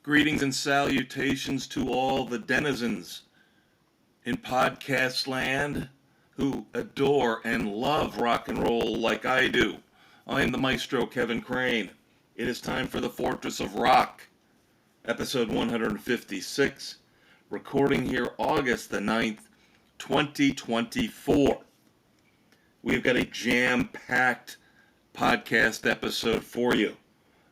Greetings and salutations to all the denizens in podcast land who adore and love rock and roll like I do. I am the Maestro, Kevin Crane. It is time for the Fortress of Rock, episode 156, recording here August the 9th, 2024. We've got a jam-packed podcast episode for you.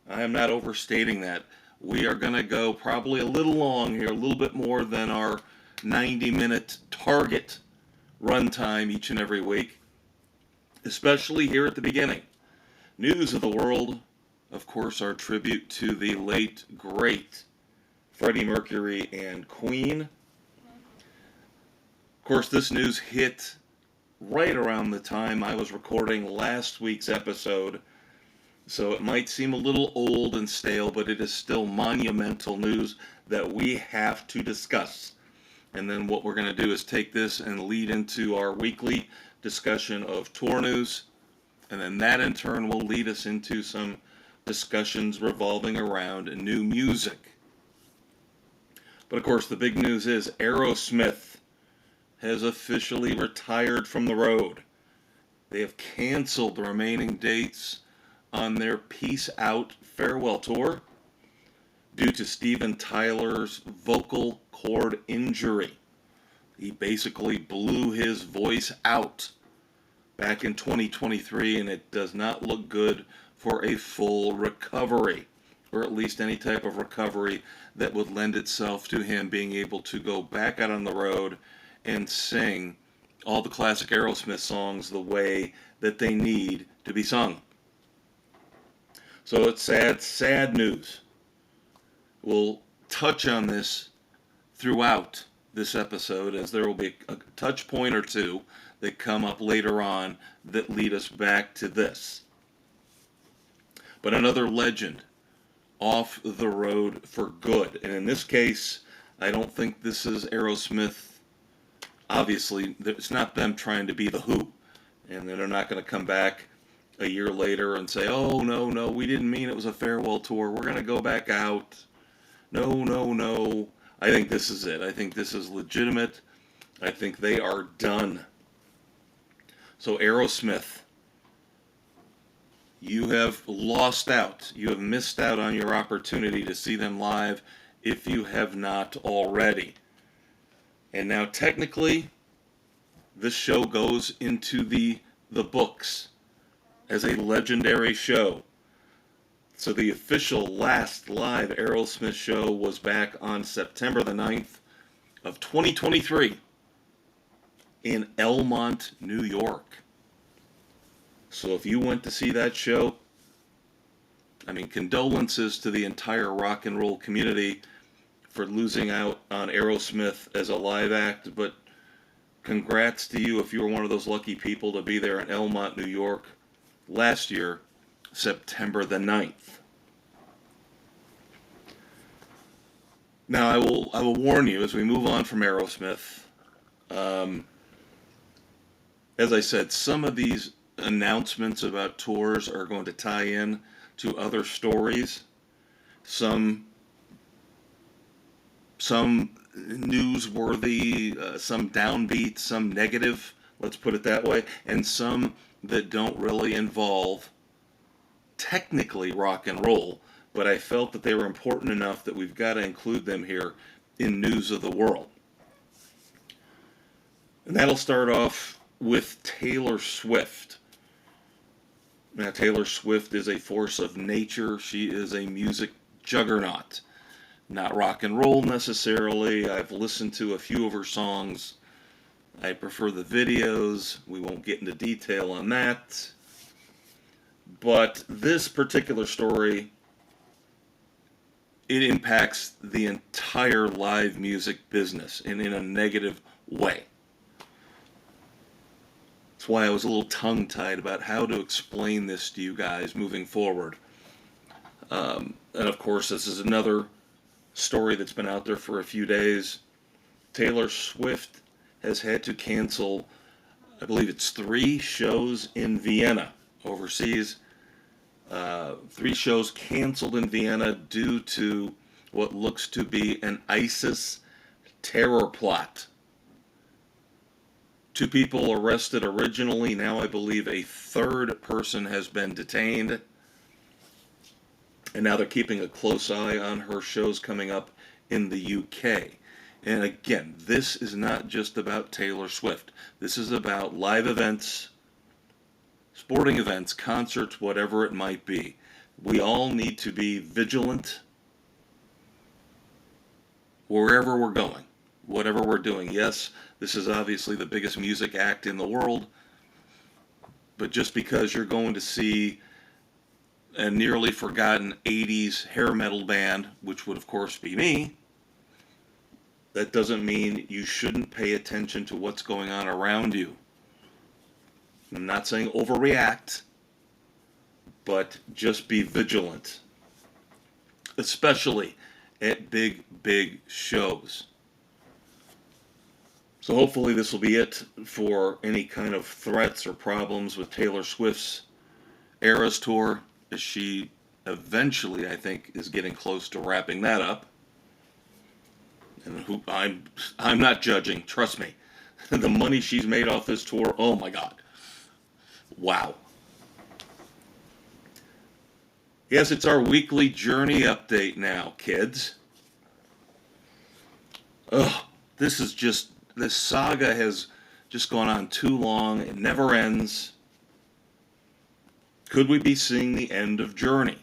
I am not overstating that. We are going to go probably a little long here, a little bit more than our 90-minute target runtime each and every week, especially here at the beginning. News of the world, of course, our tribute to the late, great Freddie Mercury and Queen. Of course, this news hit right around the time I was recording last week's episode, so it might seem a little old and stale, but it is still monumental news that we have to discuss. And then what we're going to do is take this and lead into our weekly discussion of tour news, and then that in turn will lead us into some discussions revolving around new music. But of course, the big news is Aerosmith has officially retired from the road. They have canceled the remaining dates on their Peace Out farewell tour due to Steven Tyler's vocal cord injury. He basically blew his voice out back in 2023, and it does not look good for a full recovery, or at least any type of recovery that would lend itself to him being able to go back out on the road and sing all the classic Aerosmith songs the way that they need to be sung. So it's sad news. We'll touch on this throughout this episode, as there will be a touch point or two that come up later on that lead us back to this. But another legend off the road for good. And in this case, I don't think this is Aerosmith. Obviously, it's not them trying to be the Who. And they're not going to come back a year later and say, oh, no, we didn't mean it was a farewell tour. We're going to go back out. No. I think this is it. I think this is legitimate. I think they are done. So Aerosmith, you have lost out. You have missed out on your opportunity to see them live if you have not already. And now technically, this show goes into the books as a legendary show. So the official last live Aerosmith show was back on September the 9th of 2023 in Elmont, New York. So if you went to see that show, condolences to the entire rock and roll community for losing out on Aerosmith as a live act, but congrats to you if you were one of those lucky people to be there in Elmont, New York last year, September the 9th. Now, I will warn you as we move on from Aerosmith. As I said, some of these announcements about tours are going to tie in to other stories. Some newsworthy, some downbeat, some negative, let's put it that way, and some that don't really involve technically rock and roll, but I felt that they were important enough that we've got to include them here in News of the World. And that'll start off with Taylor Swift. Now, Taylor Swift is a force of nature. She is a music juggernaut. Not rock and roll necessarily. I've listened to a few of her songs. I prefer the videos. We won't get into detail on that. But this particular story, it impacts the entire live music business and in a negative way. That's why I was a little tongue-tied about how to explain this to you guys moving forward. And of course, this is another story that's been out there for a few days. Taylor Swift has had to cancel, I believe it's 3 shows in Vienna overseas. 3 shows canceled in Vienna due to what looks to be an ISIS terror plot. 2 people arrested originally. Now I believe a third person has been detained. And now they're keeping a close eye on her shows coming up in the UK. And again, this is not just about Taylor Swift. This is about live events, sporting events, concerts, whatever it might be. We all need to be vigilant wherever we're going, whatever we're doing. Yes, this is obviously the biggest music act in the world, but just because you're going to see a nearly forgotten 80s hair metal band, which would of course be me, that doesn't mean you shouldn't pay attention to what's going on around you. I'm not saying overreact, but just be vigilant, especially at big shows. So hopefully this will be it for any kind of threats or problems with Taylor Swift's Eras Tour, as she eventually, I think, is getting close to wrapping that up. And I'm not judging, trust me. The money she's made off this tour, oh my God. Wow. Yes, it's our weekly Journey update now, kids. Ugh, this saga has just gone on too long. It never ends. Could we be seeing the end of Journey?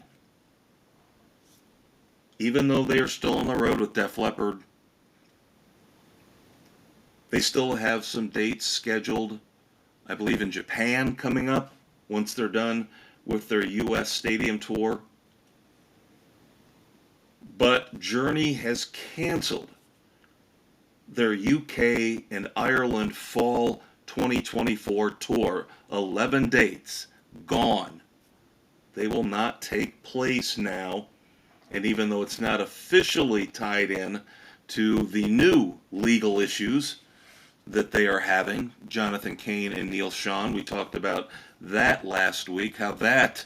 Even though they are still on the road with Def Leppard, they still have some dates scheduled, I believe in Japan coming up, once they're done with their US stadium tour. But Journey has canceled their UK and Ireland fall 2024 tour. 11 dates gone. They will not take place now. And even though it's not officially tied in to the new legal issues that they are having, Jonathan Cain and Neil Schon, we talked about that last week, how that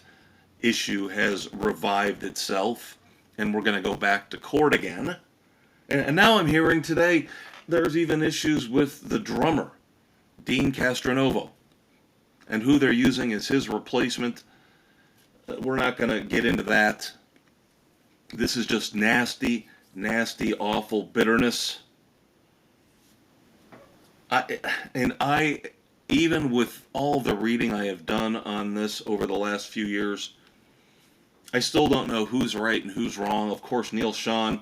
issue has revived itself, and we're going to go back to court again. And now I'm hearing today there's even issues with the drummer, Dean Castronovo, and who they're using as his replacement. We're not going to get into that. This is just nasty, awful bitterness. I, even with all the reading I have done on this over the last few years, I still don't know who's right and who's wrong. Of course, Neil Schon,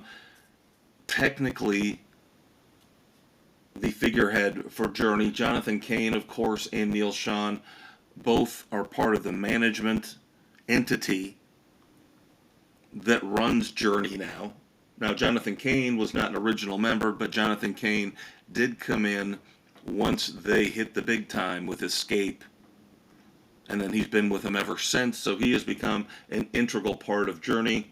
technically the figurehead for Journey. Jonathan Cain, of course, and Neil Schon, both are part of the management entity that runs Journey now. Now, Jonathan Cain was not an original member, but Jonathan Cain did come in once they hit the big time with Escape, and then he's been with them ever since, so he has become an integral part of Journey.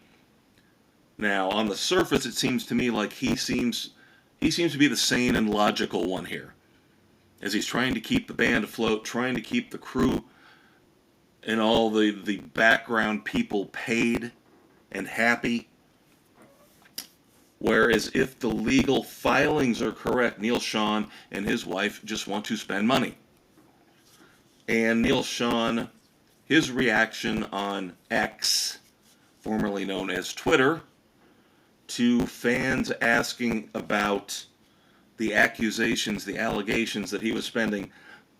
Now, on the surface, it seems to me like he seems to be the sane and logical one here, as he's trying to keep the band afloat, trying to keep the crew and all the background people paid and happy. Whereas if the legal filings are correct, Neil Schon and his wife just want to spend money. And Neil Schon, his reaction on X, formerly known as Twitter, to fans asking about the accusations, the allegations that he was spending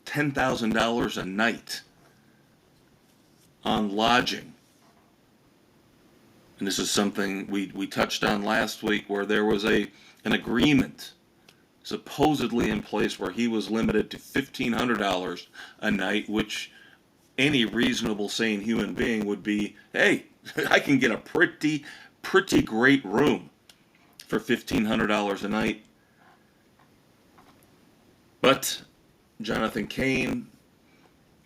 $10,000 a night on lodging. And this is something we touched on last week, where there was an agreement supposedly in place where he was limited to $1,500 a night, which any reasonable, sane human being would be, hey, I can get a pretty great room for $1,500 a night. But Jonathan Cain,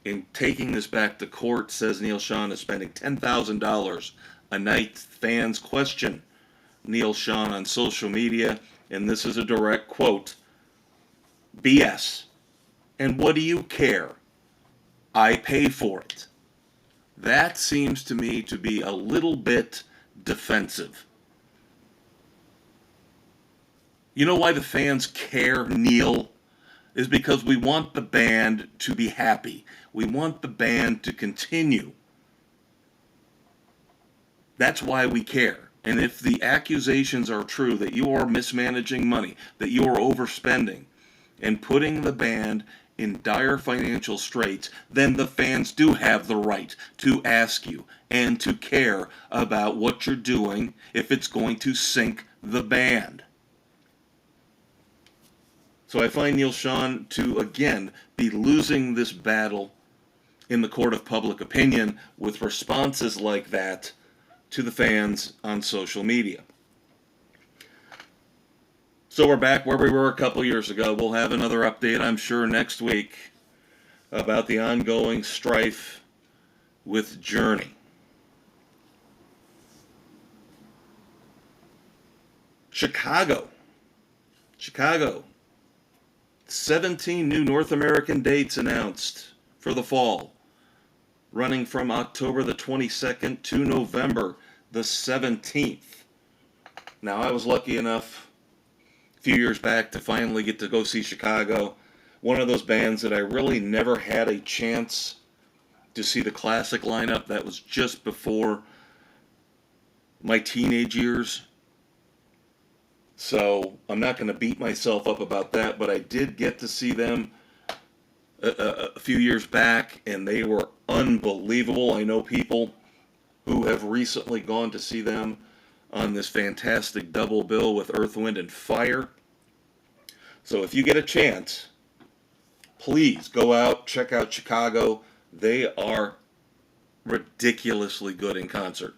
in taking this back to court, says Neil Schon is spending $10,000 a night. Fans question Neil Schon on social media, and this is a direct quote: BS. And what do you care? I pay for it. That seems to me to be a little bit defensive. You know why the fans care, Neil? Is because we want the band to be happy. We want the band to continue. That's why we care. And if the accusations are true that you are mismanaging money, that you are overspending, and putting the band in dire financial straits, then the fans do have the right to ask you and to care about what you're doing if it's going to sink the band. So I find Neil Schon to, again, be losing this battle in the court of public opinion with responses like that to the fans on social media. So we're back where we were a couple years ago. We'll have another update, I'm sure, next week about the ongoing strife with Journey. Chicago. 17 new North American dates announced for the fall, running from October the 22nd to November the 17th. Now, I was lucky enough a few years back to finally get to go see Chicago, one of those bands that I really never had a chance to see the classic lineup. That was just before my teenage years. So I'm not going to beat myself up about that, but I did get to see them a few years back, and they were unbelievable. I know people who have recently gone to see them on this fantastic double bill with Earth, Wind, and Fire. So if you get a chance, please go out, check out Chicago. They are ridiculously good in concert.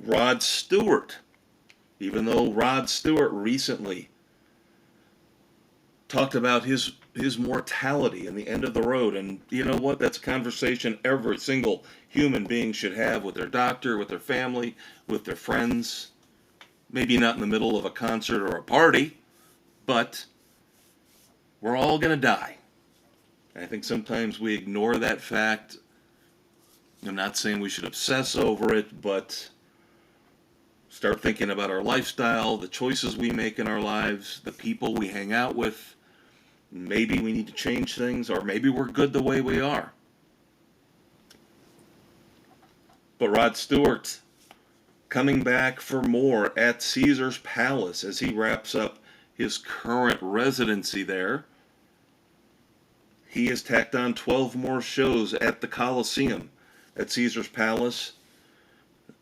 Rod Stewart. Even though Rod Stewart recently talked about his mortality and the end of the road, and you know what? That's a conversation every single human being should have with their doctor, with their family, with their friends. Maybe not in the middle of a concert or a party, but we're all going to die. I think sometimes we ignore that fact. I'm not saying we should obsess over it, but start thinking about our lifestyle, the choices we make in our lives, the people we hang out with. Maybe we need to change things, or maybe we're good the way we are. But Rod Stewart coming back for more at Caesar's Palace as he wraps up his current residency there. He has tacked on 12 more shows at the Coliseum at Caesar's Palace.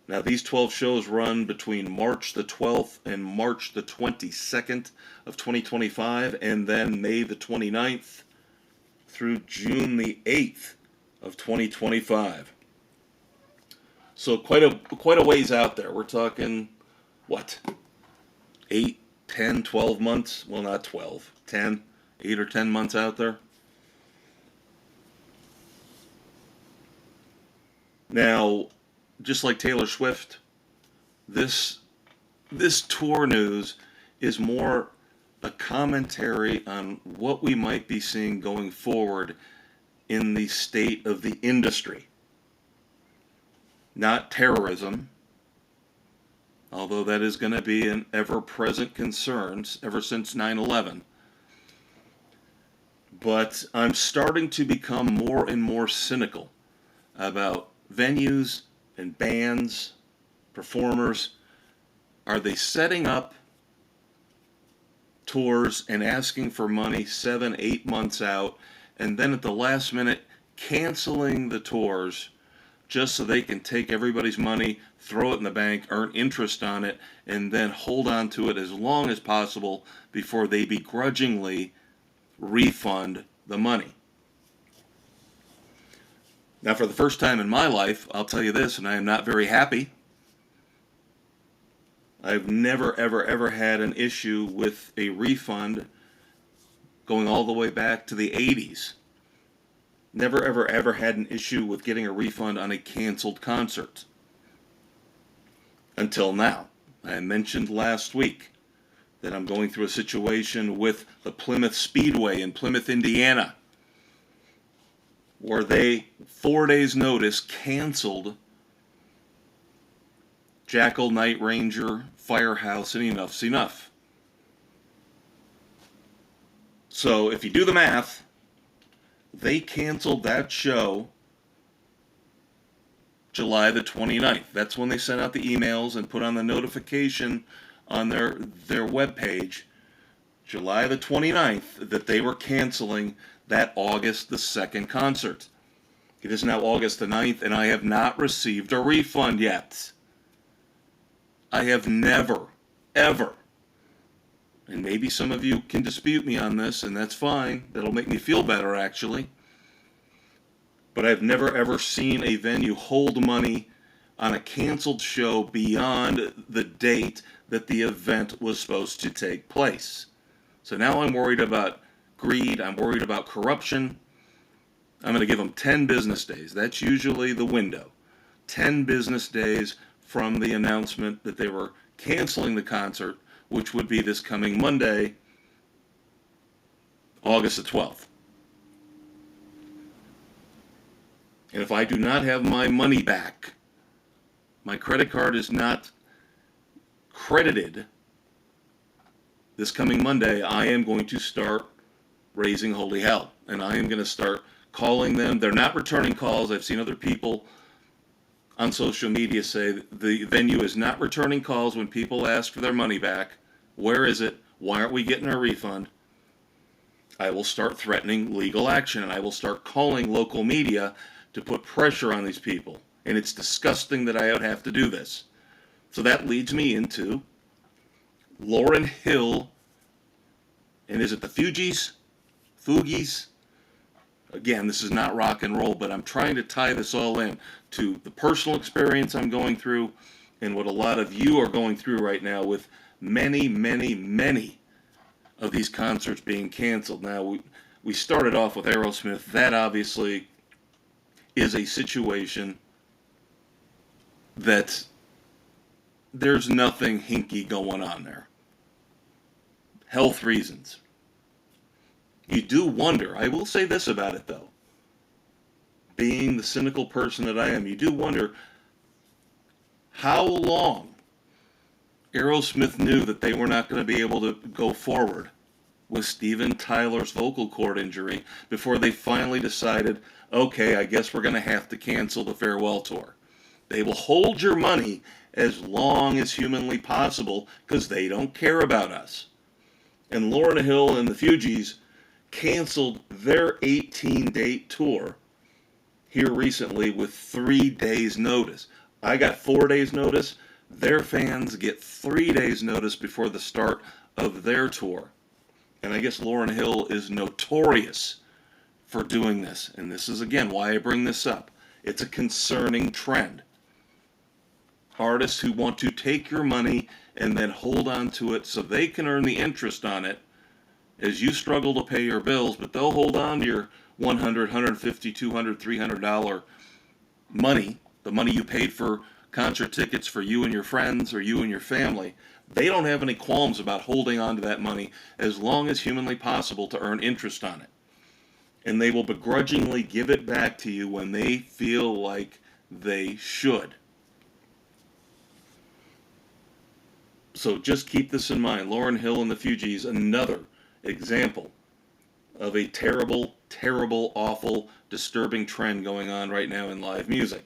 Now, these 12 shows run between March the 12th and March the 22nd of 2025, and then May the 29th through June the 8th of 2025. So quite a ways out there. We're talking, 8, 10, 12 months? Well, not 12, 10, 8 or 10 months out there. Now, just like Taylor Swift, this tour news is more a commentary on what we might be seeing going forward in the state of the industry. Not terrorism, although that is going to be an ever-present concern ever since 9/11. But I'm starting to become more and more cynical about venues and bands, performers. Are they setting up tours and asking for money 7, 8 months out, and then at the last minute canceling the tours just so they can take everybody's money, throw it in the bank, earn interest on it, and then hold on to it as long as possible before they begrudgingly refund the money? Now, for the first time in my life, I'll tell you this, and I am not very happy. I've never, ever had an issue with a refund going all the way back to the 80s. Never, ever had an issue with getting a refund on a canceled concert. Until now. I mentioned last week that I'm going through a situation with the Plymouth Speedway in Plymouth, Indiana, where they, 4 days' notice, canceled Jackal, Night Ranger, Firehouse, and enough's enough. So if you do the math, they canceled that show July the 29th. That's when they sent out the emails and put on the notification on their webpage, July the 29th, that they were canceling that August the 2nd concert. It is now August the 9th, and I have not received a refund yet. I have never, ever, and maybe some of you can dispute me on this, and that's fine. That'll make me feel better, actually. But I've never, ever seen a venue hold money on a canceled show beyond the date that the event was supposed to take place. So now I'm worried about greed. I'm worried about corruption. I'm going to give them 10 business days. That's usually the window. 10 business days from the announcement that they were canceling the concert, which would be this coming Monday, August the 12th. And if I do not have my money back, my credit card is not credited this coming Monday, I am going to start raising holy hell. And I am going to start calling them. They're not returning calls. I've seen other people on social media say the venue is not returning calls when people ask for their money back. Where is it? Why aren't we getting our refund? I will start threatening legal action, and I will start calling local media to put pressure on these people. And it's disgusting that I would have to do this. So that leads me into Lauryn Hill, and is it the Fugees? Fugees? Again, this is not rock and roll, but I'm trying to tie this all in to the personal experience I'm going through and what a lot of you are going through right now with many, many, many of these concerts being canceled. Now, we started off with Aerosmith. That obviously is a situation that there's nothing hinky going on there. Health reasons. You do wonder, I will say this about it though, being the cynical person that I am, you do wonder how long Aerosmith knew that they were not going to be able to go forward with Steven Tyler's vocal cord injury before they finally decided, okay, I guess we're going to have to cancel the farewell tour. They will hold your money as long as humanly possible because they don't care about us. And Lauryn Hill and the Fugees canceled their 18-date tour here recently with 3 days' notice. I got 4 days' notice. Their fans get 3 days' notice before the start of their tour. And I guess Lauryn Hill is notorious for doing this. And this is, again, why I bring this up. It's a concerning trend. Artists who want to take your money and then hold on to it so they can earn the interest on it as you struggle to pay your bills, but they'll hold on to your $100, $150, $200, $300 money, the money you paid for concert tickets for you and your friends or you and your family. They don't have any qualms about holding on to that money as long as humanly possible to earn interest on it. And they will begrudgingly give it back to you when they feel like they should. So just keep this in mind. Lauryn Hill and the Fugees, another example of a terrible, terrible, awful, disturbing trend going on right now in live music.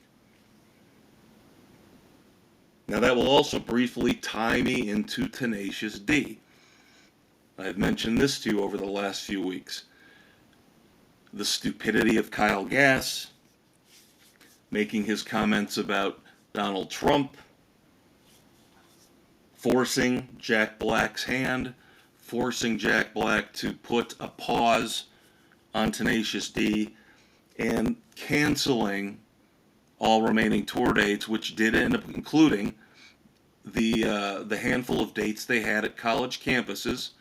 Now that will also briefly tie me into Tenacious D. I've mentioned this to you over the last few weeks. The stupidity of Kyle Gass making his comments about Donald Trump, forcing Jack Black's hand, forcing Jack Black to put a pause on Tenacious D, and canceling all remaining tour dates, which did end up including the handful of dates they had at college campuses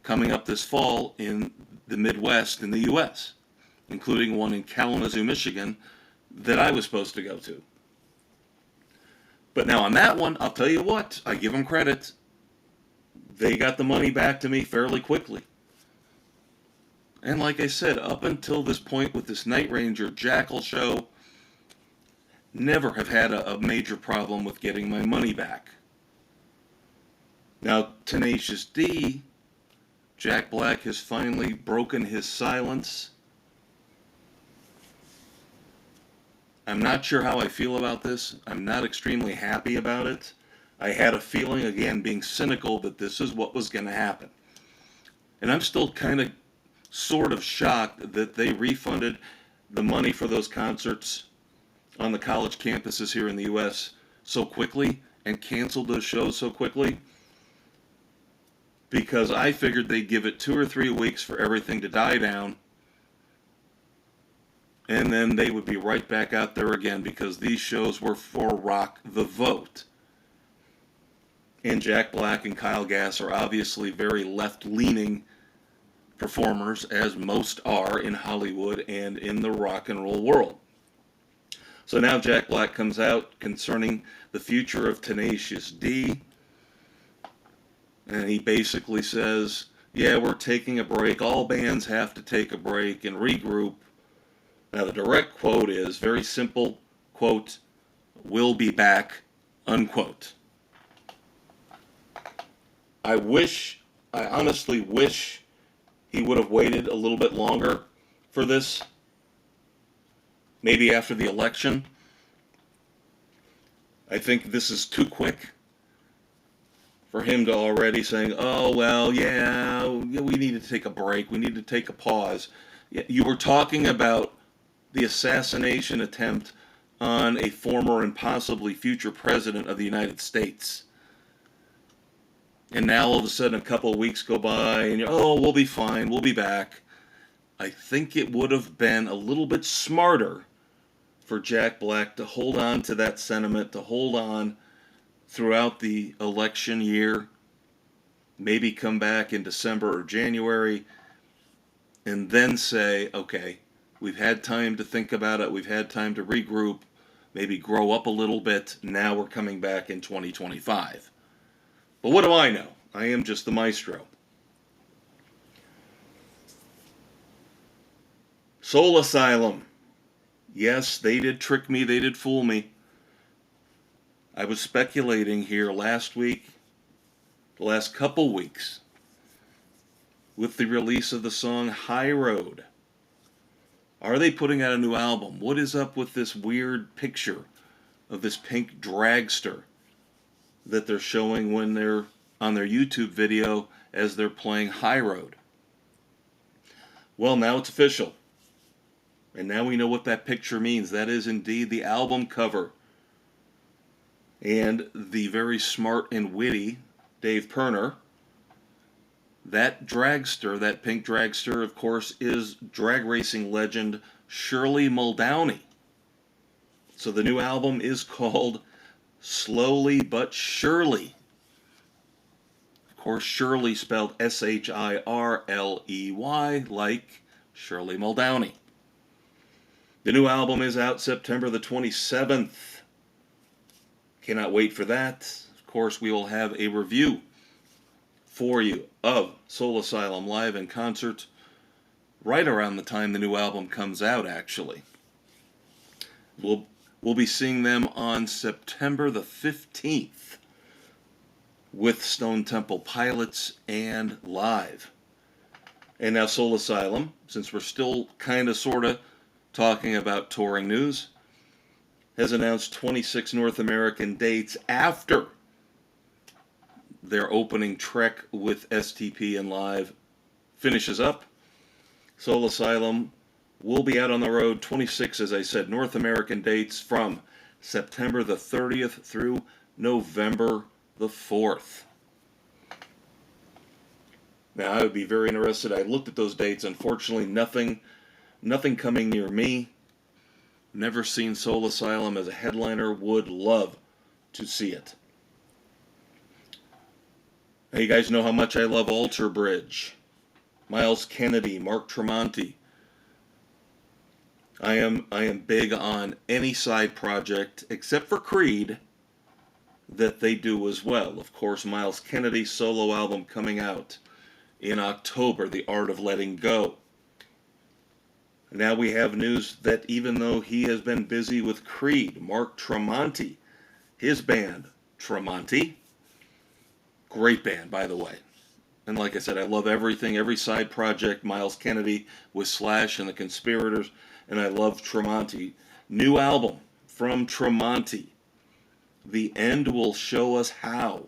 coming up this fall in the Midwest in the U.S., including one in Kalamazoo, Michigan, that I was supposed to go to. But now on that one, I'll tell you what, I give them credit. They got the money back to me fairly quickly. And like I said, up until this point with this Night Ranger Jackal show, never have had a major problem with getting my money back. Now, Tenacious D, Jack Black has finally broken his silence. I'm not sure how I feel about this. I'm not extremely happy about it. I had a feeling, again, being cynical, that this is what was going to happen. And I'm still kind of sort of shocked that they refunded the money for those concerts on the college campuses here in the U.S. so quickly and canceled those shows so quickly, because I figured they'd give it 2 or 3 weeks for everything to die down, and then they would be right back out there again, because these shows were for Rock the Vote. And Jack Black and Kyle Gass are obviously very left-leaning performers, as most are in Hollywood and in the rock and roll world. So now Jack Black comes out concerning the future of Tenacious D, and he basically says, yeah, we're taking a break. All bands have to take a break and regroup. Now the direct quote is very simple, quote, "We'll be back," unquote. I honestly wish he would have waited a little bit longer for this. Maybe after the election. I think this is too quick for him to already saying, oh, well, yeah, we need to take a break. We need to take a pause. You were talking about the assassination attempt on a former and possibly future president of the United States. And now all of a sudden a couple of weeks go by and oh, we'll be fine, we'll be back. I think it would have been a little bit smarter for Jack Black to hold on to that sentiment, to hold on throughout the election year, maybe come back in December or January, and then say, okay, we've had time to think about it, we've had time to regroup, maybe grow up a little bit, now we're coming back in 2025. But what do I know? I am just the Maestro. Soul Asylum. Yes, they did trick me, they did fool me. I was speculating here last week, the last couple weeks, with the release of the song High Road. Are they putting out a new album? What is up with this weird picture of this pink dragster that they're showing when they're on their YouTube video as they're playing High Road? Well, now it's official. And now we know what that picture means. That is indeed the album cover. And the very smart and witty Dave Pirner, that dragster, that pink dragster, of course, is drag racing legend Shirley Muldowney. So the new album is called Slowly But Surely. Of course, Shirley spelled Shirley, like Shirley Muldowney. The new album is out September the 27th. Cannot wait for that. Of course, we will have a review for you of Soul Asylum live in concert right around the time the new album comes out, actually. We'll be seeing them on September the 15th with Stone Temple Pilots and live. And now Soul Asylum, since we're still kind of sort of talking about touring news, has announced 26 North American dates after their opening trek with STP and Live finishes up. Soul Asylum will be out on the road 26, as I said, North American dates from September the 30th through November the 4th. Now, I would be very interested. I looked at those dates. Unfortunately, nothing coming near me. Never seen Soul Asylum as a headliner. Would love to see it. Now, you guys know how much I love Alter Bridge. Miles Kennedy, Mark Tremonti. I am big on any side project, except for Creed, that they do as well. Of course, Miles Kennedy's solo album coming out in October, The Art of Letting Go. Now we have news that even though he has been busy with Creed, Mark Tremonti, his band, Tremonti, great band, by the way. And like I said, I love everything, every side project, Miles Kennedy with Slash and the Conspirators, and I love Tremonti. New album from Tremonti. The End Will Show Us How.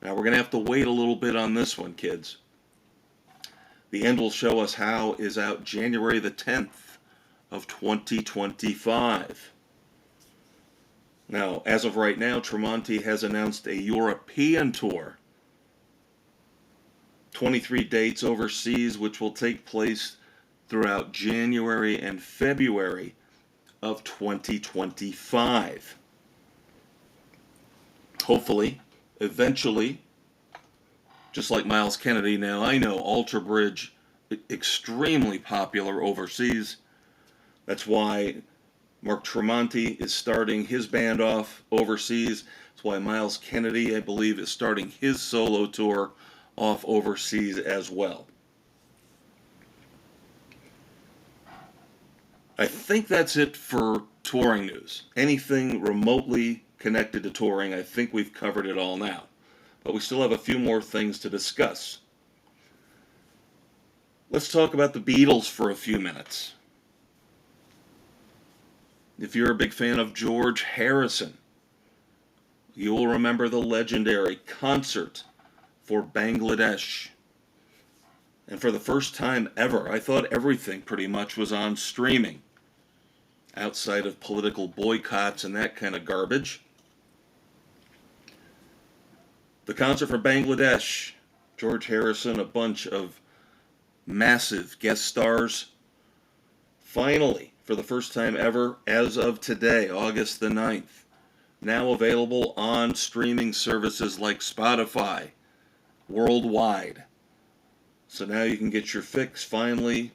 Now we're going to have to wait a little bit on this one, kids. The End Will Show Us How is out January the 10th of 2025. Now, as of right now, Tremonti has announced a European tour. 23 dates overseas, which will take place throughout January and February of 2025. Hopefully, eventually, just like Miles Kennedy. Now, I know Alter Bridge, extremely popular overseas. That's why Mark Tremonti is starting his band off overseas. That's why Miles Kennedy, I believe, is starting his solo tour off overseas as well. I think that's it for touring news. Anything remotely connected to touring, I think we've covered it all now. But we still have a few more things to discuss. Let's talk about the Beatles for a few minutes. If you're a big fan of George Harrison, you will remember the legendary concert for Bangladesh. And for the first time ever, I thought everything pretty much was on streaming, outside of political boycotts and that kind of garbage. The concert for Bangladesh, George Harrison, a bunch of massive guest stars. Finally, for the first time ever, as of today, August the 9th, now available on streaming services like Spotify, worldwide. So now you can get your fix, finally.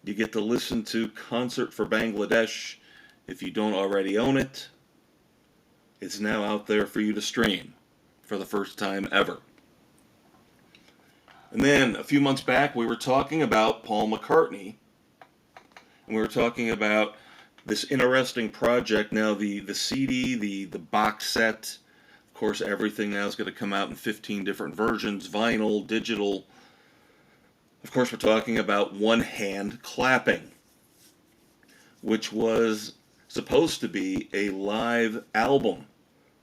You get to listen to Concert for Bangladesh. If you don't already own it, it's now out there for you to stream for the first time ever. And then a few months back, we were talking about Paul McCartney, and we were talking about this interesting project. Now the CD, the box set, of course everything now is going to come out in 15 different versions, vinyl, digital. Of course we're talking about One Hand Clapping, which was supposed to be a live album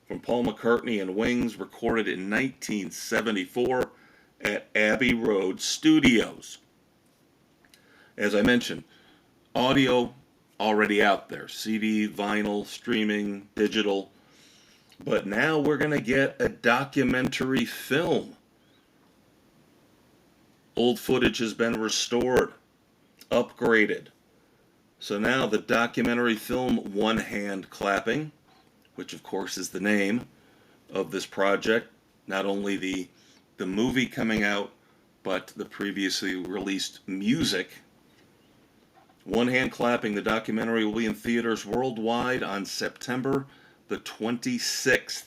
from Paul McCartney and Wings, recorded in 1974 at Abbey Road Studios. As I mentioned, audio already out there, CD, vinyl, streaming, digital, but now we're going to get a documentary film. Old footage has been restored, upgraded. So now the documentary film One Hand Clapping, which of course is the name of this project, not only the movie coming out, but the previously released music. One Hand Clapping, the documentary, will be in theaters worldwide on September the 26th.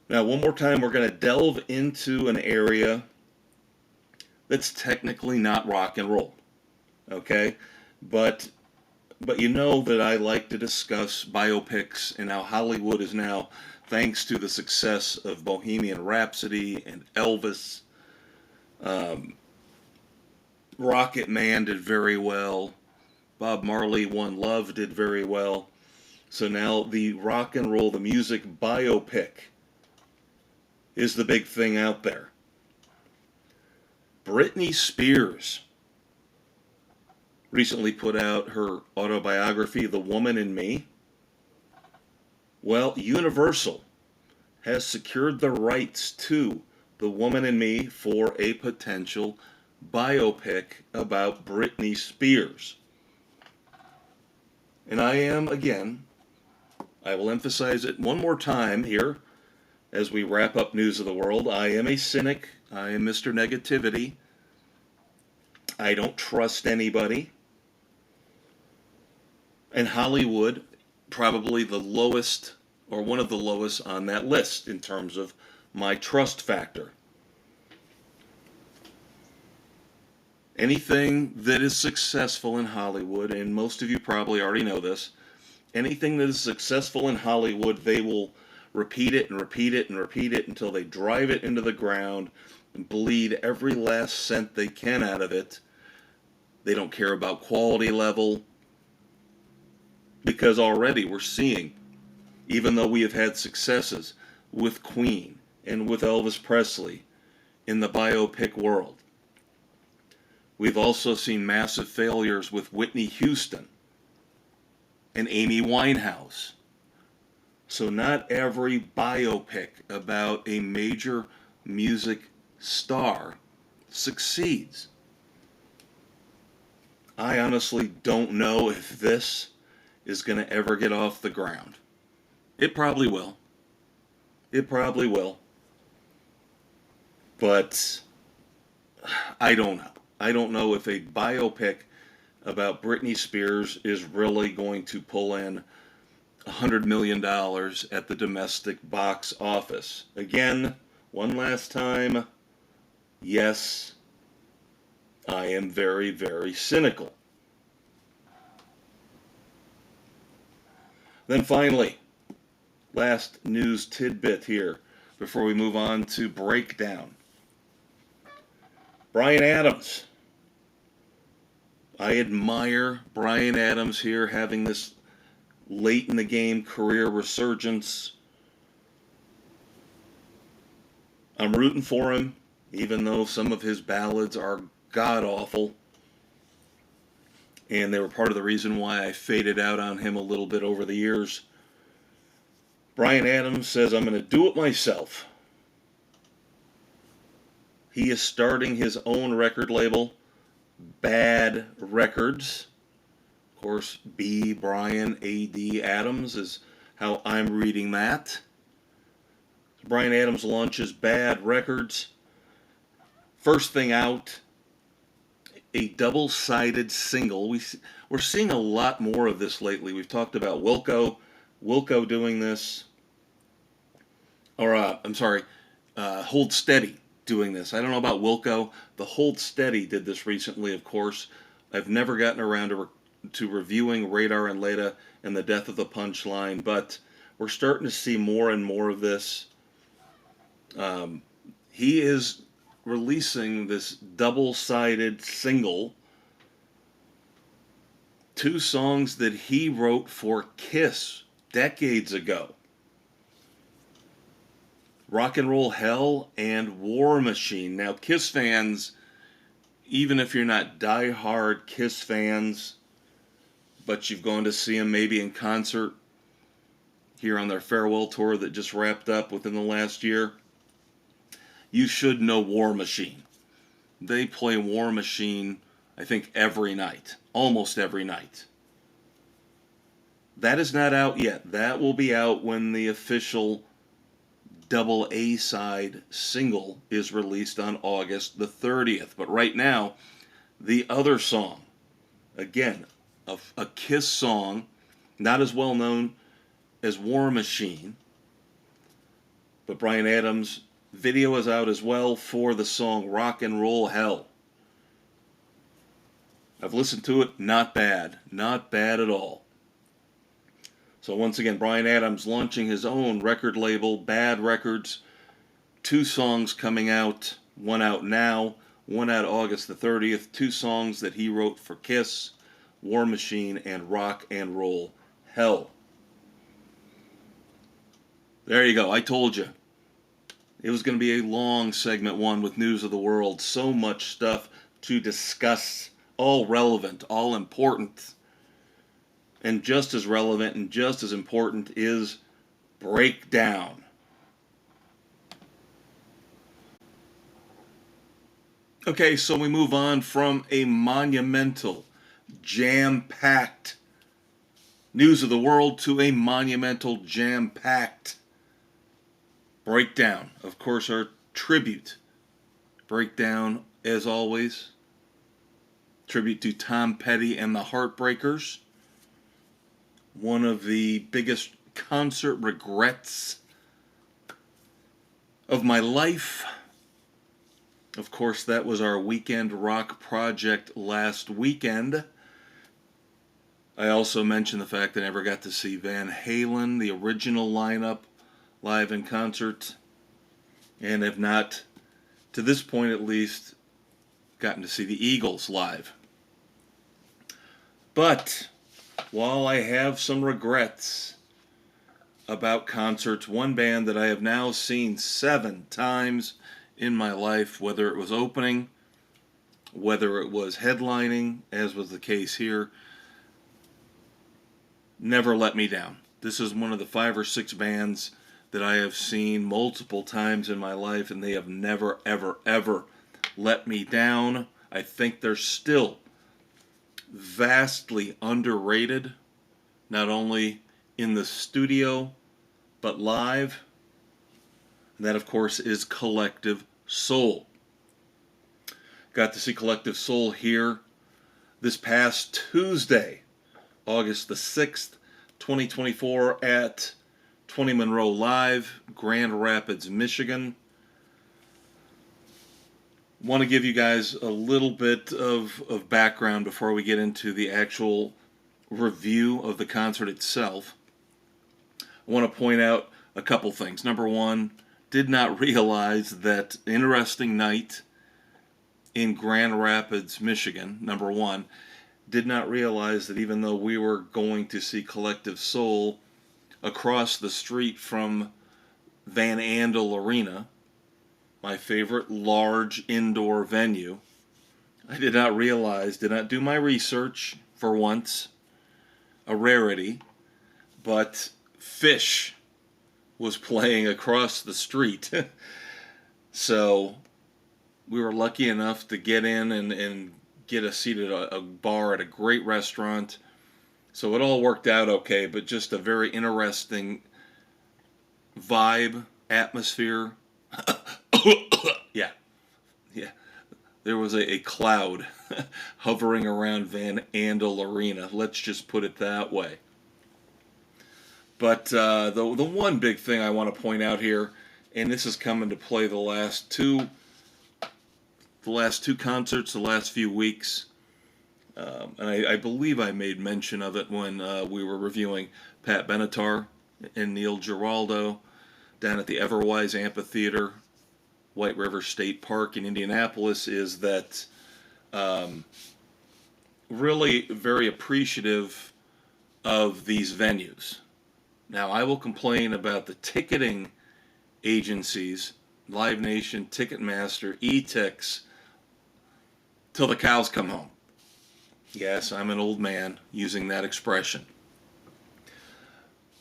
Now, one more time, we're going to delve into an area that's technically not rock and roll, okay? But you know that I like to discuss biopics and how Hollywood is now, thanks to the success of Bohemian Rhapsody and Elvis. Rocket Man did very well. Bob Marley, One Love did very well. So now the rock and roll, the music biopic is the big thing out there. Britney Spears recently put out her autobiography, The Woman in Me. Well, Universal has secured the rights to The Woman in Me for a potential biopic about Britney Spears. And I am, again, I will emphasize it one more time here as we wrap up News of the World. I am a cynic. I am Mr. Negativity. I don't trust anybody. And Hollywood, probably the lowest, or one of the lowest on that list in terms of my trust factor. Anything that is successful in Hollywood, and most of you probably already know this, anything that is successful in Hollywood, they will repeat it and repeat it and repeat it until they drive it into the ground and bleed every last cent they can out of it. They don't care about quality level, because already we're seeing, even though we have had successes with Queen and with Elvis Presley in the biopic world, we've also seen massive failures with Whitney Houston and Amy Winehouse. So not every biopic about a major music star succeeds. I honestly don't know if this is going to ever get off the ground. It probably will. It probably will. But I don't know. I don't know if a biopic about Britney Spears is really going to pull in $100 million at the domestic box office. Again, one last time, yes, I am very, very cynical. Then finally, last news tidbit here before we move on to breakdown. Bryan Adams. I admire Bryan Adams here having this late in the game career resurgence. I'm rooting for him, even though some of his ballads are god-awful. And they were part of the reason why I faded out on him a little bit over the years. Bryan Adams says, I'm going to do it myself. He is starting his own record label, Bad Records. Of course, B. Bryan A.D. Adams is how I'm reading that. Bryan Adams launches Bad Records. First thing out, a double-sided single. We're seeing a lot more of this lately. We've talked about Wilco doing this. Hold Steady doing this. I don't know about Wilco. The Hold Steady did this recently, of course. I've never gotten around to reviewing Radar and Leda and the Death of the Punchline, but we're starting to see more and more of this. He is releasing this double-sided single, two songs that he wrote for Kiss decades ago. Rock and Roll Hell and War Machine. Now, Kiss fans, even if you're not die-hard Kiss fans, but you've gone to see them maybe in concert here on their farewell tour that just wrapped up within the last year, you should know War Machine. They play War Machine, I think, every night. Almost every night. That is not out yet. That will be out when the official double A-side single is released on August the 30th. But right now, the other song, again, a Kiss song, not as well known as War Machine, but Bryan Adams' video is out as well for the song Rock and Roll Hell. I've listened to it, not bad at all. So once again, Bryan Adams launching his own record label, Bad Records. Two songs coming out, one out now, one out August the 30th. Two songs that he wrote for Kiss, War Machine and Rock and Roll Hell. There you go, I told you. It was going to be a long segment one with news of the world. So much stuff to discuss, all relevant, all important. And just as relevant and just as important is breakdown. Okay, so we move on from a monumental, jam-packed news of the world to a monumental, jam-packed breakdown. Of course, our tribute breakdown, as always. Tribute to Tom Petty and the Heartbreakers. One of the biggest concert regrets of my life. Of course, that was our weekend rock project last weekend. I also mentioned the fact that I never got to see Van Halen, the original lineup, live in concert, and have not, to this point at least, gotten to see the Eagles live. But while I have some regrets about concerts, one band that I have now seen 7 times in my life, whether it was opening, whether it was headlining, as was the case here, never let me down. This is one of the 5 or 6 bands that I have seen multiple times in my life, and they have never, ever, ever let me down. I think they're still vastly underrated, not only in the studio, but live. And that, of course, is Collective Soul. Got to see Collective Soul here this past Tuesday, August the 6th, 2024, at 20 Monroe Live, Grand Rapids, Michigan. Want to give you guys a little bit of background before we get into the actual review of the concert itself. I want to point out a couple things. Number one, did not realize that interesting night in Grand Rapids, Michigan. Number one, did not realize that even though we were going to see Collective Soul across the street from Van Andel Arena, my favorite large indoor venue, I did not realize, did not do my research for once, a rarity, but Fish was playing across the street. So we were lucky enough to get in and get a seat at a bar at a great restaurant. So it all worked out okay, but just a very interesting vibe, atmosphere. Yeah. There was a cloud hovering around Van Andel Arena. Let's just put it that way. But the one big thing I want to point out here, and this has come into play the last two concerts, the last few weeks, and I believe I made mention of it when we were reviewing Pat Benatar and Neil Giraldo down at the Everwise Amphitheater, White River State Park in Indianapolis, is that really very appreciative of these venues. Now, I will complain about the ticketing agencies, Live Nation, Ticketmaster, E-Tix, till the cows come home. Yes, I'm an old man using that expression.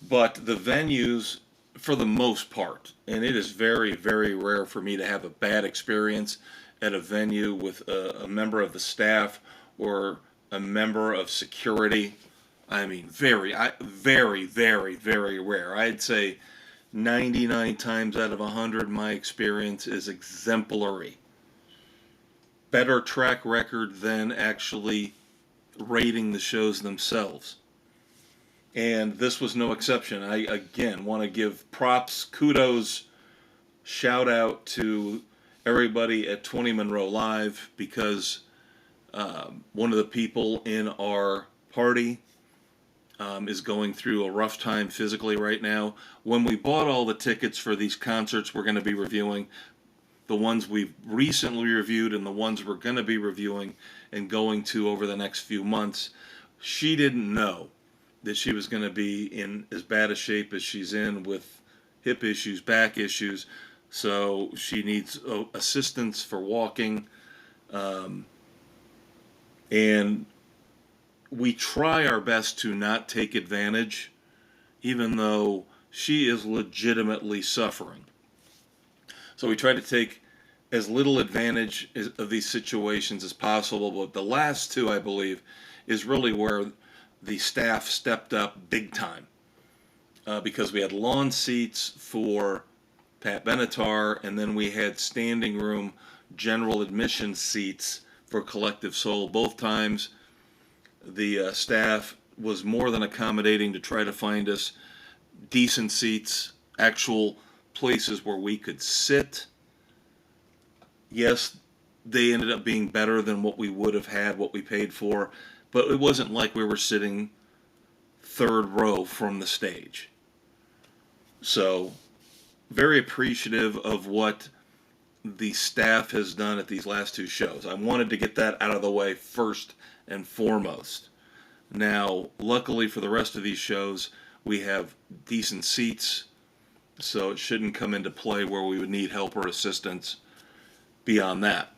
But the venues, for the most part, and it is very, very rare for me to have a bad experience at a venue with a member of the staff or a member of security. I mean, very, very, very rare. I'd say 99 times out of 100, my experience is exemplary. Better track record than actually rating the shows themselves. And this was no exception. I, again, want to give props, kudos, shout out to everybody at 20 Monroe Live, because one of the people in our party is going through a rough time physically right now. When we bought all the tickets for these concerts we're going to be reviewing, the ones we've recently reviewed and the ones we're going to be reviewing and going to over the next few months, she didn't know that she was going to be in as bad a shape as she's in, with hip issues, back issues. So she needs assistance for walking. And we try our best to not take advantage, even though she is legitimately suffering. So we try to take as little advantage of these situations as possible. But the last two, I believe, is really where the staff stepped up big time, because we had lawn seats for Pat Benatar, and then we had standing room general admission seats for Collective Soul. Both times the staff was more than accommodating to try to find us decent seats, actual places where we could sit. Yes, they ended up being better than what we would have had, what we paid for, but it wasn't like we were sitting third row from the stage. So, very appreciative of what the staff has done at these last two shows. I wanted to get that out of the way first and foremost. Now, luckily for the rest of these shows, we have decent seats, so it shouldn't come into play where we would need help or assistance beyond that.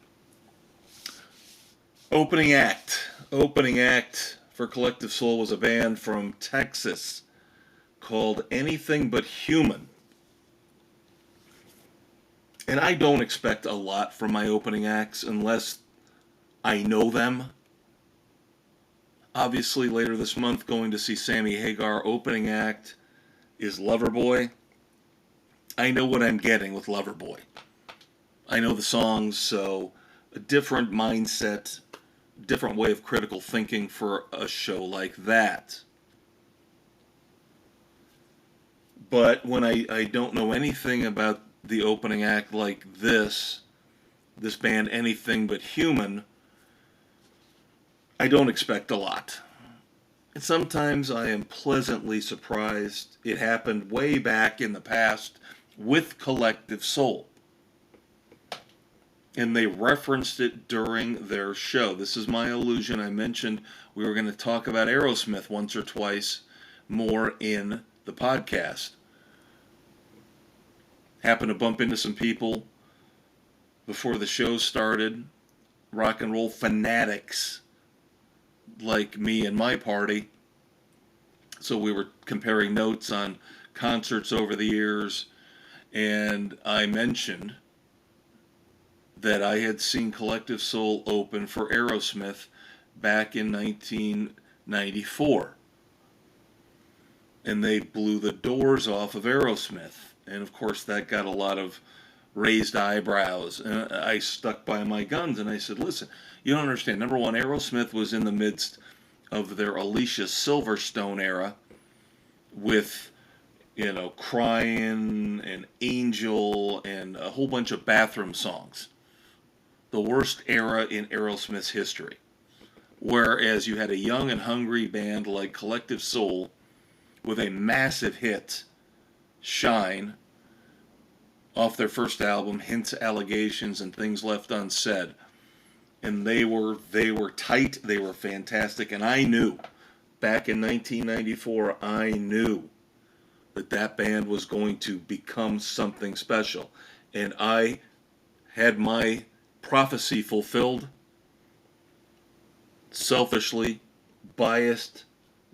Opening act. Opening act for Collective Soul was a band from Texas called Anything But Human. And I don't expect a lot from my opening acts unless I know them. Obviously, later this month, going to see Sammy Hagar. Opening act is Loverboy. I know what I'm getting with Loverboy. I know the songs, so a different mindset, different way of critical thinking for a show like that. But when I don't know anything about the opening act like this band Anything But Human, I don't expect a lot. And sometimes I am pleasantly surprised. It happened way back in the past with Collective Soul. And they referenced it during their show. This is my illusion. I mentioned we were going to talk about Aerosmith once or twice more in the podcast. Happened to bump into some people before the show started, rock and roll fanatics like me and my party. So we were comparing notes on concerts over the years, and I mentioned that I had seen Collective Soul open for Aerosmith back in 1994. And they blew the doors off of Aerosmith. And of course that got a lot of raised eyebrows. And I stuck by my guns and I said, listen, you don't understand. Number one, Aerosmith was in the midst of their Alicia Silverstone era with, Crying and Angel and a whole bunch of bathroom songs. The worst era in Aerosmith's history. Whereas you had a young and hungry band like Collective Soul with a massive hit, Shine, off their first album, Hints, Allegations, and Things Left Unsaid. And they were tight, they were fantastic, and I knew, back in 1994, I knew that band was going to become something special. And I had my prophecy fulfilled. Selfishly biased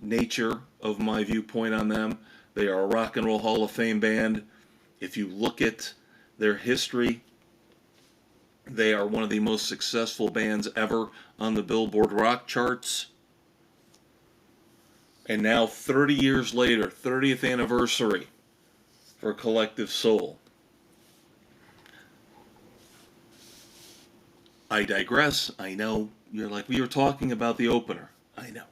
nature of my viewpoint on them. They are a Rock and Roll Hall of Fame band. If you look at their history, they are one of the most successful bands ever on the Billboard rock charts. And now 30 years later, 30th anniversary for Collective Soul. I digress. I know you're like, we were talking about the opener. I know.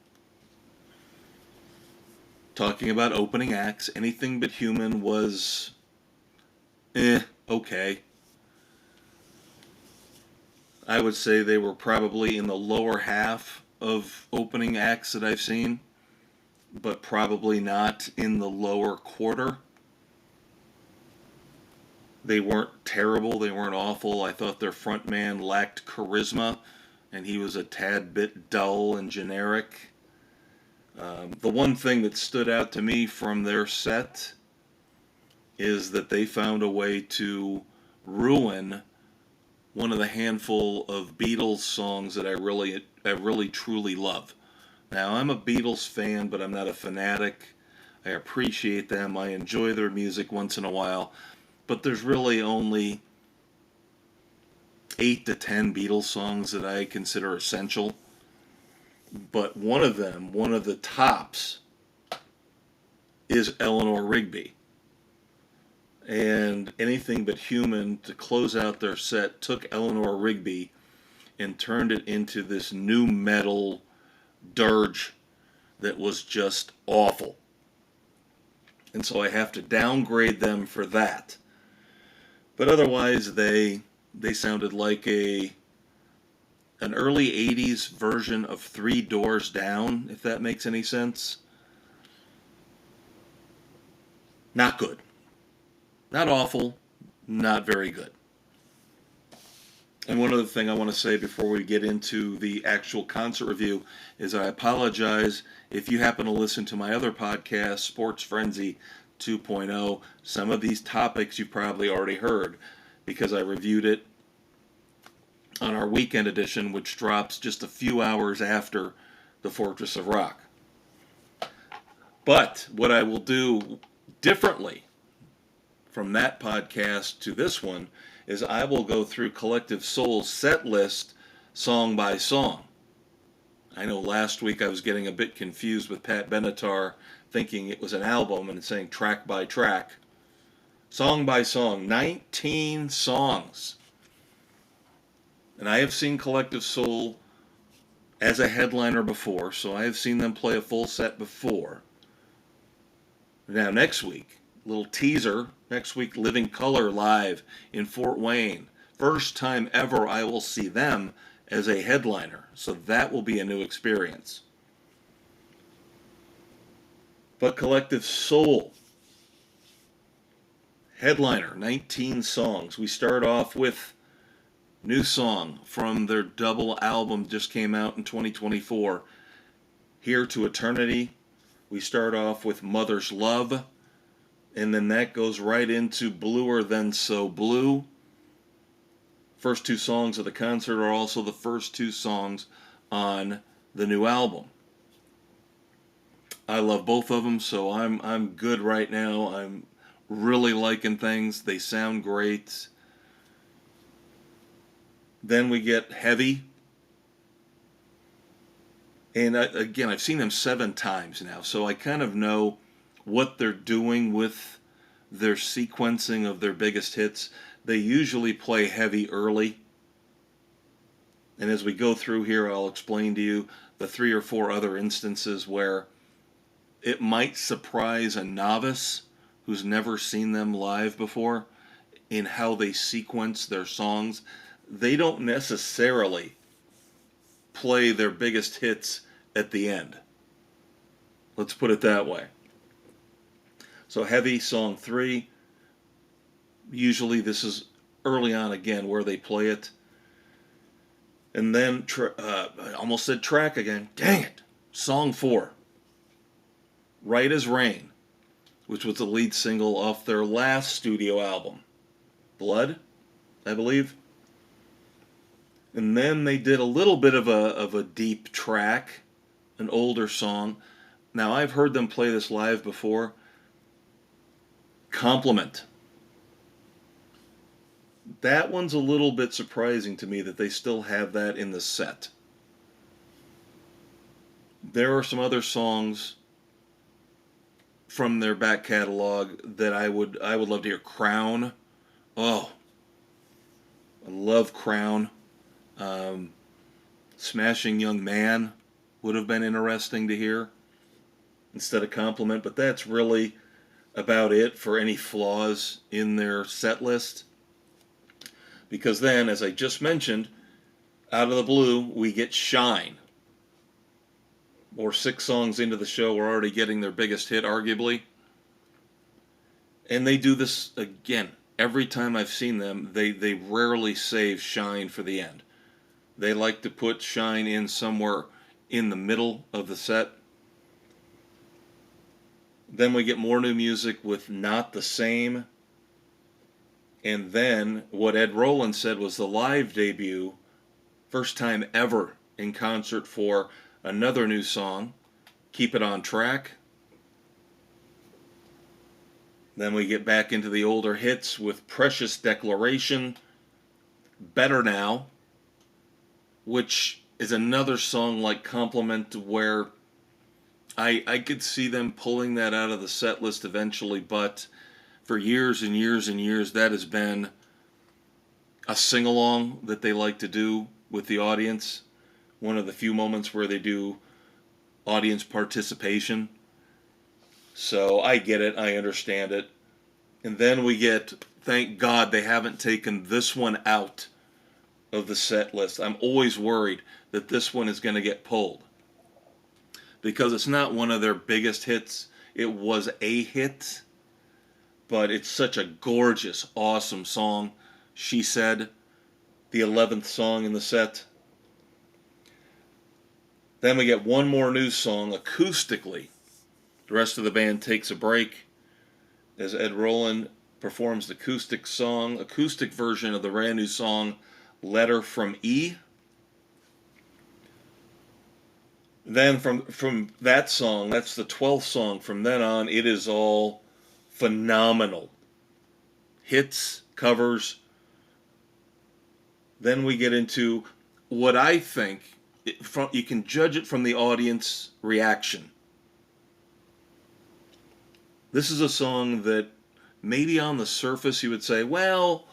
Talking about opening acts, Anything But Human was okay. I would say they were probably in the lower half of opening acts that I've seen, but probably not in the lower quarter. They weren't terrible, they weren't awful. I thought their frontman lacked charisma, and he was a tad bit dull and generic. The one thing that stood out to me from their set is that they found a way to ruin one of the handful of Beatles songs that I really truly love. Now, I'm a Beatles fan, but I'm not a fanatic. I appreciate them. I enjoy their music once in a while. But there's really only 8 to 10 Beatles songs that I consider essential. But one of them, one of the tops, is Eleanor Rigby. And Anything But Human, to close out their set, took Eleanor Rigby and turned it into this new metal dirge that was just awful. And so I have to downgrade them for that. But otherwise, they sounded like a an early 80s version of Three Doors Down, if that makes any sense. Not good. Not awful, not very good. And one other thing I want to say before we get into the actual concert review is I apologize if you happen to listen to my other podcast, Sports Frenzy 2.0. Some of these topics you've probably already heard because I reviewed it on our weekend edition, which drops just a few hours after the Fortress of Rock. But what I will do differently from that podcast to this one is I will go through Collective Soul's set list song by song. I know last week I was getting a bit confused with Pat Benatar thinking it was an album and saying track by track. Song by song, 19 songs. And I have seen Collective Soul as a headliner before, so I have seen them play a full set before. Now next week, little teaser, next week Living Color live in Fort Wayne. First time ever I will see them as a headliner, so that will be a new experience. But Collective Soul, headliner, 19 songs. We start off with new song from their double album, just came out in 2024, Here to Eternity. We start off with Mother's Love, and then that goes right into Bluer Than So Blue. First two songs of the concert are also the first two songs on the new album. I love both of them, so I'm good right now. I'm really liking things. They sound great. Then we get Heavy. And again, I've seen them 7 times now, so I kind of know what they're doing with their sequencing of their biggest hits. They usually play Heavy early. And as we go through here, I'll explain to you the 3 or 4 other instances where it might surprise a novice who's never seen them live before in how they sequence their songs. They don't necessarily play their biggest hits at the end. Let's put it that way. So Heavy, song 3. Usually this is early on again where they play it. And then, I almost said track again. Dang it. Song 4. Right as Rain, which was the lead single off their last studio album. Blood, I believe. And then they did a little bit of a deep track, an older song. Now, I've heard them play this live before. Compliment. That one's a little bit surprising to me that they still have that in the set. There are some other songs from their back catalog that I would love to hear. Crown. Oh, I love Crown. Smashing Young Man would have been interesting to hear instead of Compliment, but that's really about it for any flaws in their set list. Because then, as I just mentioned, out of the blue, we get Shine. Or 6 songs into the show, we're already getting their biggest hit, arguably. And they do this again. Every time I've seen them, they rarely save Shine for the end. They like to put Shine in somewhere in the middle of the set. Then we get more new music with Not the Same. And then what Ed Roland said was the live debut, first time ever in concert for another new song, Keep It On Track. Then we get back into the older hits with Precious Declaration, Better Now, which is another song like Compliment where I could see them pulling that out of the set list eventually, but for years and years and years that has been a sing-along that they like to do with the audience. One of the few moments where they do audience participation. So I get it, I understand it. And then we get, thank God they haven't taken this one out of the set list. I'm always worried that this one is going to get pulled because it's not one of their biggest hits. It was a hit, but it's such a gorgeous, awesome song. She Said, the 11th song in the set. Then we get one more new song acoustically. The rest of the band takes a break as Ed Roland performs the acoustic version of the brand new song, Letter from E. Then from that song, that's the 12th song, from then on, it is all phenomenal. Hits, covers. Then we get into what I think, you can judge it from the audience reaction. This is a song that maybe on the surface you would say, well,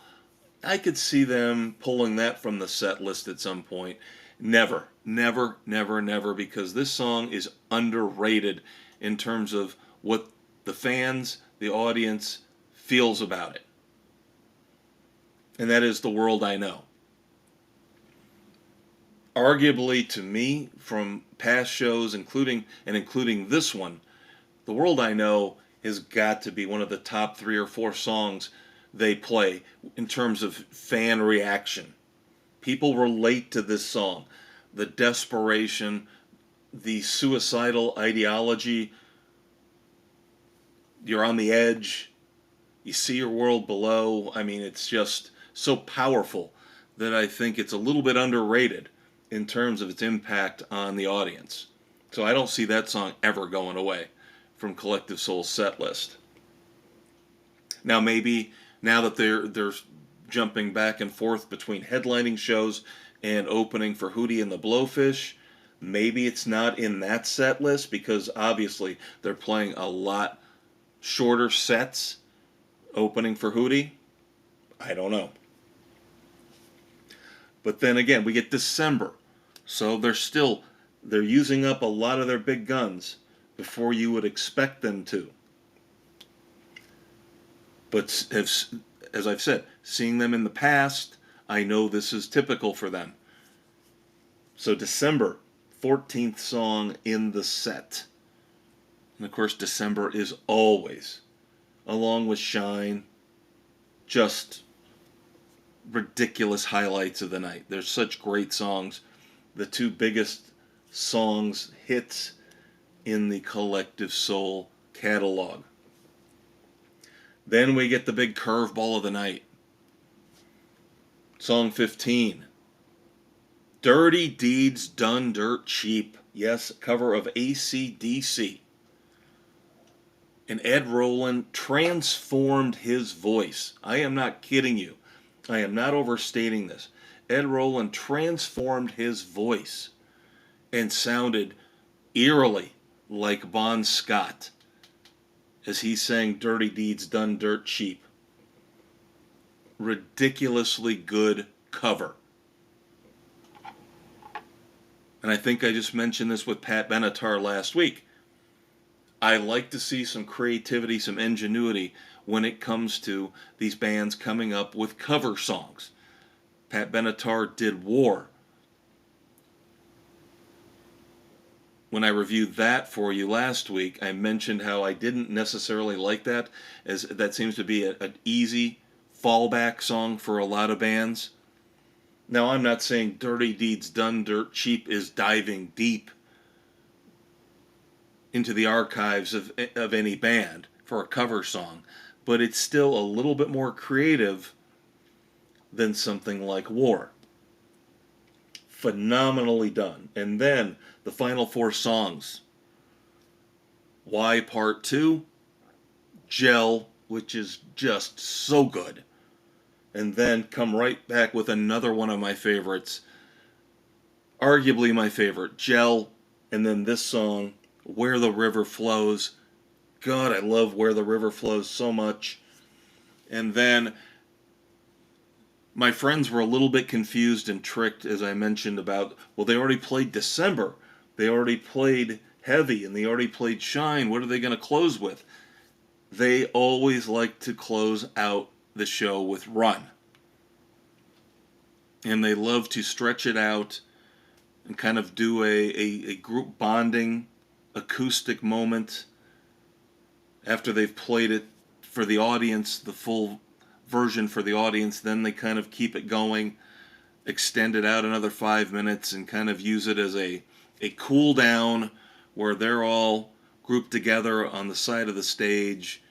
I could see them pulling that from the set list at some point. Never, never, never, never, because this song is underrated in terms of what the fans, the audience, feels about it. And that is The World I Know. Arguably, to me, from past shows, including this one, The World I Know has got to be one of the top 3 or 4 songs they play in terms of fan reaction. People relate to this song. The desperation, the suicidal ideology, you're on the edge, you see your world below. I mean, it's just so powerful that I think it's a little bit underrated in terms of its impact on the audience. So I don't see that song ever going away from Collective Soul's set list. Now maybe, now that they're jumping back and forth between headlining shows and opening for Hootie and the Blowfish, maybe it's not in that set list because obviously they're playing a lot shorter sets opening for Hootie. I don't know. But then again, we get December. So they're using up a lot of their big guns before you would expect them to. But as I've said, seeing them in the past, I know this is typical for them. So December, 14th song in the set. And of course, December is always, along with Shine, just ridiculous highlights of the night. There's such great songs. The 2 biggest songs, hits in the Collective Soul catalog. Then we get the big curveball of the night. Song 15. Dirty Deeds Done Dirt Cheap. Yes, cover of AC/DC. And Ed Roland transformed his voice. I am not kidding you. I am not overstating this. Ed Roland transformed his voice and sounded eerily like Bon Scott as he sang Dirty Deeds Done Dirt Cheap. Ridiculously good cover. And I think I just mentioned this with Pat Benatar last week. I like to see some creativity, some ingenuity when it comes to these bands coming up with cover songs. Pat Benatar did War. When I reviewed that for you last week, I mentioned how I didn't necessarily like that, as that seems to be an easy fallback song for a lot of bands. Now, I'm not saying Dirty Deeds Done Dirt Cheap is diving deep into the archives of any band for a cover song, but it's still a little bit more creative than something like War. Phenomenally done. And then the final 4 songs. Why Part 2, Gel, which is just so good. And then come right back with another one of my favorites, arguably my favorite, Gel, and then this song, Where the River Flows. God, I love Where the River Flows so much. And then my friends were a little bit confused and tricked, as I mentioned, about, well, they already played December. They already played Heavy, and they already played Shine. What are they going to close with? They always like to close out the show with Run. and they love to stretch it out and kind of do a group bonding acoustic moment after they've played it for the audience, the full version for the audience. Then they kind of keep it going, extend it out another 5 minutes, and kind of use it as a cool down where they're all grouped together on the side of the stage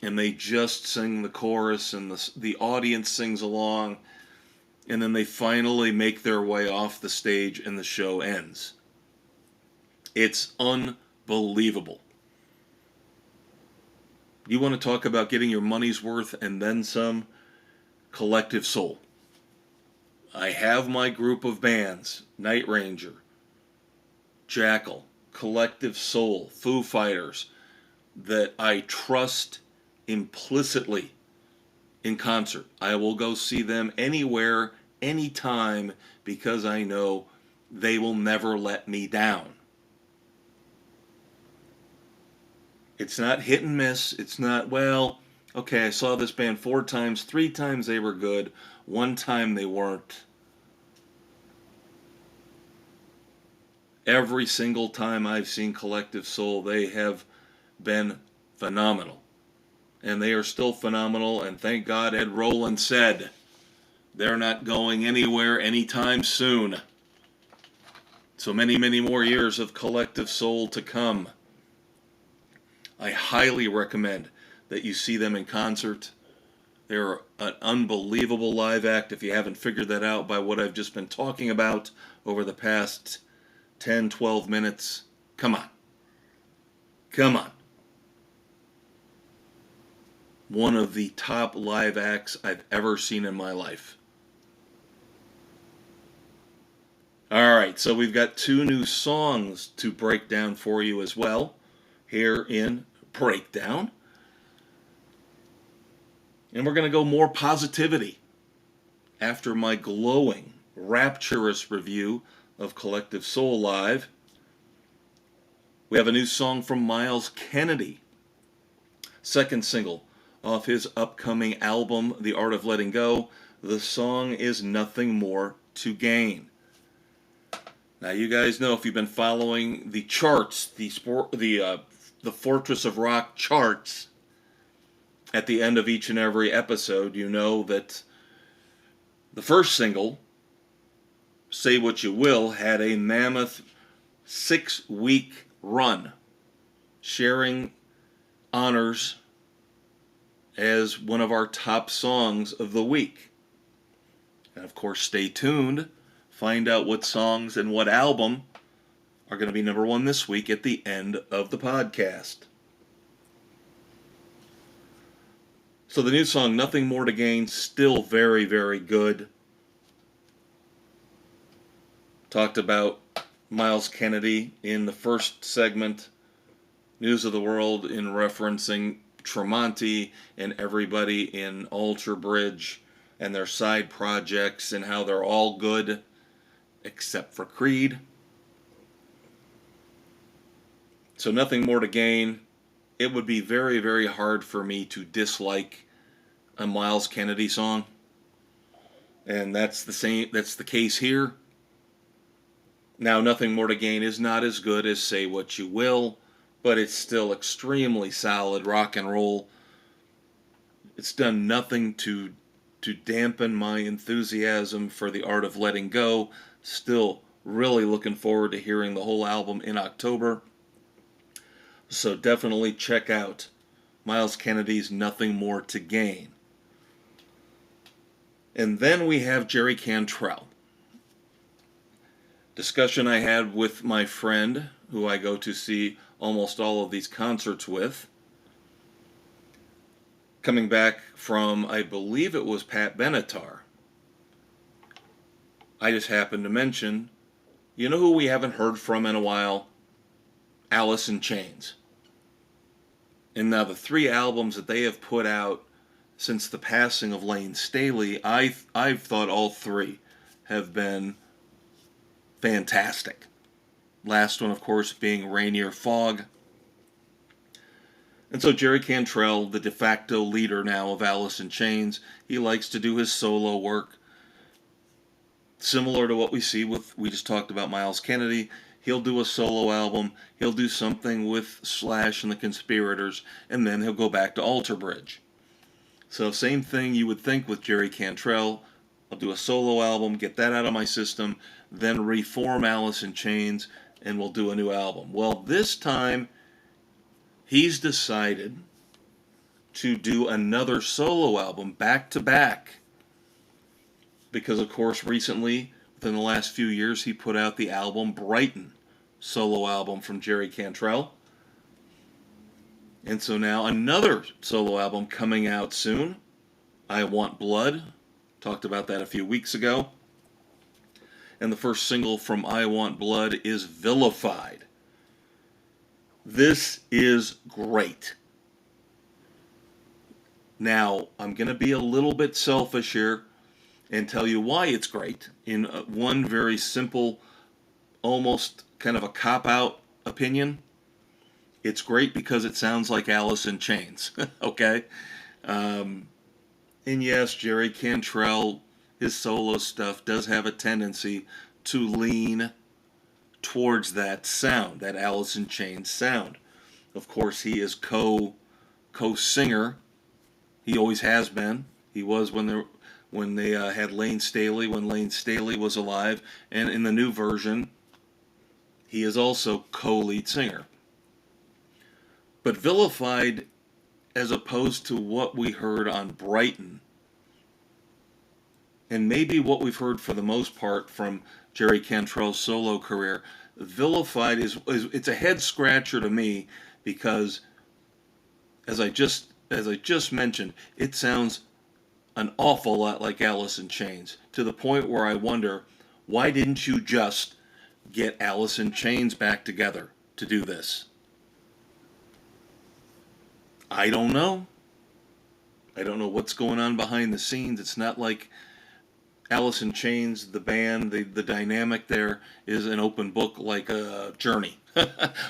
and they just sing the chorus and the audience sings along, and then they finally make their way off the stage and the show ends. It's unbelievable. You want to talk about getting your money's worth and then some? Collective Soul. I have my group of bands: Night Ranger, Jackal, Collective Soul, Foo Fighters, that I trust implicitly in concert. I will go see them anywhere, anytime, because I know they will never let me down. It's not hit and miss. It's not, well, okay, I saw this band 4 times, 3 times they were good, 1 time they weren't. Every single time I've seen Collective Soul, they have been phenomenal. And they are still phenomenal, and thank God Ed Roland said they're not going anywhere anytime soon. So many, many more years of Collective Soul to come. I highly recommend that you see them in concert. They're an unbelievable live act. If you haven't figured that out by what I've just been talking about over the past 10, 12 minutes, come on. Come on. One of the top live acts I've ever seen in my life. Alright, so we've got 2 new songs to break down for you as well, here in Breakdown. And we're going to go more positivity after my glowing, rapturous review of Collective Soul Live. We have a new song from Myles Kennedy, second single off his upcoming album, The Art of Letting Go. The song is Nothing More to Gain. Now, you guys know, if you've been following the charts, the Fortress of Rock charts, at the end of each and every episode, you know that the first single, Say What You Will, had a mammoth 6-week run, sharing honors as one of our top songs of the week. And of course, stay tuned. Find out what songs and what album are going to be number 1 this week at the end of the podcast. So the new song, Nothing More to Gain, still very, very good. Talked about Myles Kennedy in the first segment, News of the World, in referencing Tremonti and everybody in Alter Bridge and their side projects and how they're all good except for Creed. So Nothing More to Gain. It would be very, very hard for me to dislike a Myles Kennedy song. And that's the case here. Now, Nothing More to Gain is not as good as Say What You Will, but it's still extremely solid rock and roll. It's done nothing to dampen my enthusiasm for The Art of Letting Go. Still really looking forward to hearing the whole album in October. So definitely check out Myles Kennedy's Nothing More to Gain. And then we have Jerry Cantrell. Discussion I had with my friend, who I go to see almost all of these concerts with, coming back from, I believe it was Pat Benatar. I just happened to mention, you know who we haven't heard from in a while? Alice in Chains. And now the 3 albums that they have put out since the passing of Lane Staley, I've thought all 3 have been fantastic. Last one, of course, being Rainier Fog. And so Jerry Cantrell, the de facto leader now of Alice in Chains, he likes to do his solo work. Similar to what we see with, we just talked about Miles Kennedy. He'll do a solo album, he'll do something with Slash and the Conspirators, and then he'll go back to Alter Bridge. So same thing you would think with Jerry Cantrell. I'll do a solo album, get that out of my system, then reform Alice in Chains, and we'll do a new album. Well, this time, he's decided to do another solo album back to back. Because, of course, recently, within the last few years, he put out the album Brighton, solo album from Jerry Cantrell. And so now another solo album coming out soon, I Want Blood. Talked about that a few weeks ago. And the first single from I Want Blood is Vilified. This is great. Now, I'm going to be a little bit selfish here and tell you why it's great in one very simple, almost kind of a cop-out opinion. It's great because it sounds like Alice in Chains, okay? And yes, Jerry Cantrell, his solo stuff does have a tendency to lean towards that sound, that Alice in Chains sound. Of course, he is co-singer. He always has been. He was when they had Lane Staley, when Lane Staley was alive, and in the new version, he is also co-lead singer. But Vilified, as opposed to what we heard on Brighton, and maybe what we've heard for the most part from Jerry Cantrell's solo career, Vilified it's a head scratcher to me because, as I just mentioned, it sounds an awful lot like Alice in Chains, to the point where I wonder, why didn't you just get Alice in Chains back together to do this? I don't know. I don't know what's going on behind the scenes. It's not like Alice in Chains, the band, the dynamic there is an open book like a Journey,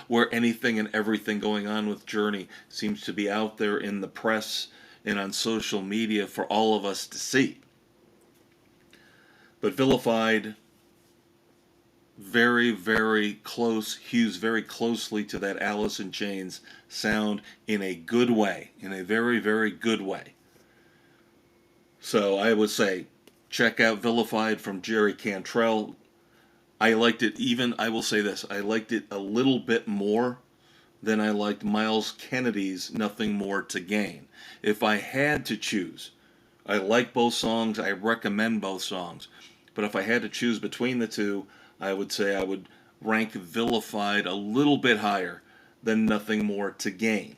where anything and everything going on with Journey seems to be out there in the press and on social media for all of us to see. But Vilified, very, very close, hews very closely to that Alice in Chains sound in a good way, in a very, very good way. So I would say, check out Vilified from Jerry Cantrell. I liked it I will say this, I liked it a little bit more than I liked Miles Kennedy's Nothing More to Gain. If I had to choose, I like both songs, I recommend both songs, but if I had to choose between the two, I would say I would rank Vilified a little bit higher than Nothing More to Gain.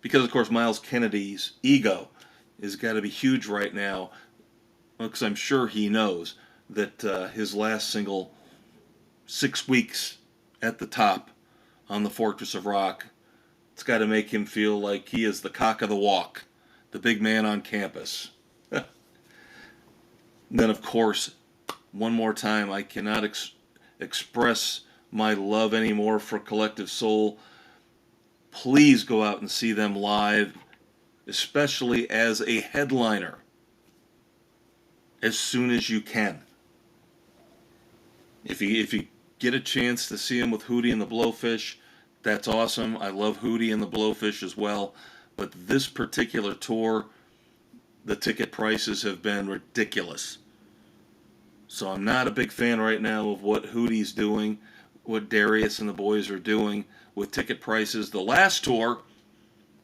Because, of course, Miles Kennedy's ego has got to be huge right now, because I'm sure he knows that his last single, 6 weeks at the top on the Fortress of Rock, it's got to make him feel like he is the cock of the walk, the big man on campus. Then, of course, one more time, I cannot express my love anymore for Collective Soul. Please go out and see them live, especially as a headliner, as soon as you can. If you get a chance to see them with Hootie and the Blowfish, that's awesome. I love Hootie and the Blowfish as well. But this particular tour, the ticket prices have been ridiculous. So I'm not a big fan right now of what Hootie's doing, what Darius and the boys are doing with ticket prices. The last tour,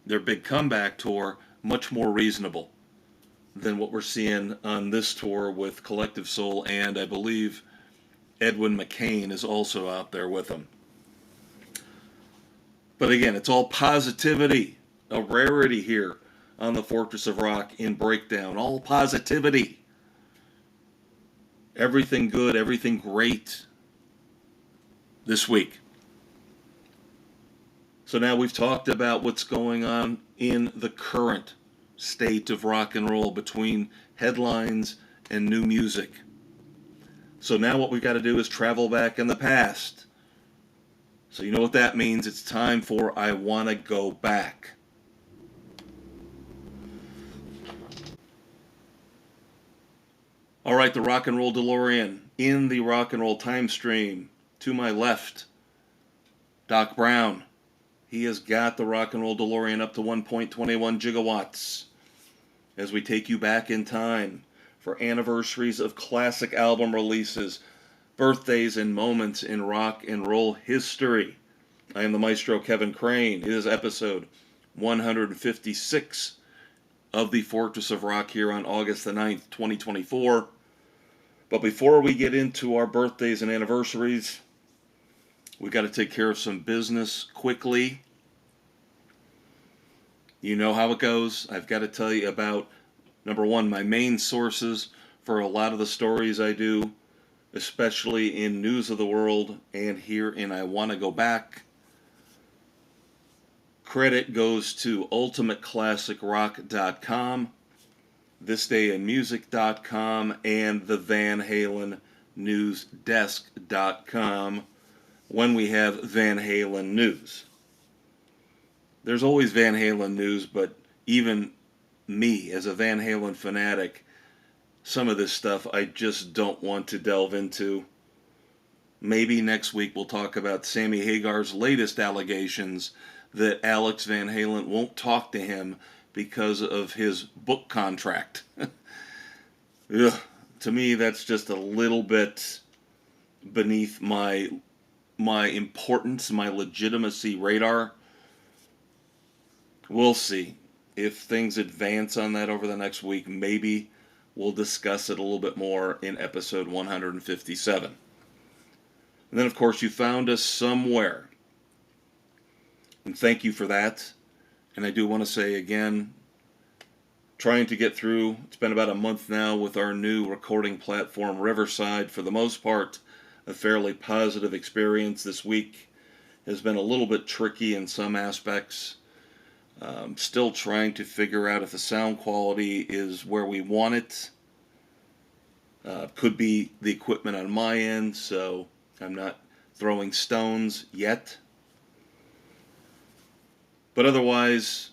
their big comeback tour, much more reasonable than what we're seeing on this tour with Collective Soul, and I believe Edwin McCain is also out there with them. But again, it's all positivity, a rarity here on the Fortress of Rock in Breakdown. All positivity. Everything good, everything great this week. So now we've talked about what's going on in the current state of rock and roll between headlines and new music. So now what we've got to do is travel back in the past. So you know what that means. It's time for I Wanna Go Back. All right, the Rock and Roll DeLorean in the Rock and Roll time stream. To my left, Doc Brown. He has got the Rock and Roll DeLorean up to 1.21 gigawatts as we take you back in time for anniversaries of classic album releases, birthdays, and moments in rock and roll history. I am the Maestro Kevin Crane. It is episode 156 of the Fortress of Rock here on August the 9th, 2024. But before we get into our birthdays and anniversaries, we got to take care of some business quickly. You know how it goes. I've got to tell you about, number one, my main sources for a lot of the stories I do, especially in News of the World and here in I Want to Go Back. Credit goes to ultimateclassicrock.com, thisdayinmusic.com, and the Van Halen newsdesk.com when we have Van Halen news. There's always Van Halen news, but even me, as a Van Halen fanatic, some of this stuff I just don't want to delve into. Maybe next week we'll talk about Sammy Hagar's latest allegations that Alex Van Halen won't talk to him because of his book contract. Ugh, to me, that's just a little bit beneath my importance, my legitimacy radar. We'll see. If things advance on that over the next week, maybe we'll discuss it a little bit more in episode 157. And then, of course, you found us somewhere. And thank you for that. And I do want to say again, trying to get through, it's been about a month now with our new recording platform, Riverside. For the most part, a fairly positive experience. This week has been a little bit tricky in some aspects. Still trying to figure out if the sound quality is where we want it. Could be the equipment on my end, so I'm not throwing stones yet. But otherwise,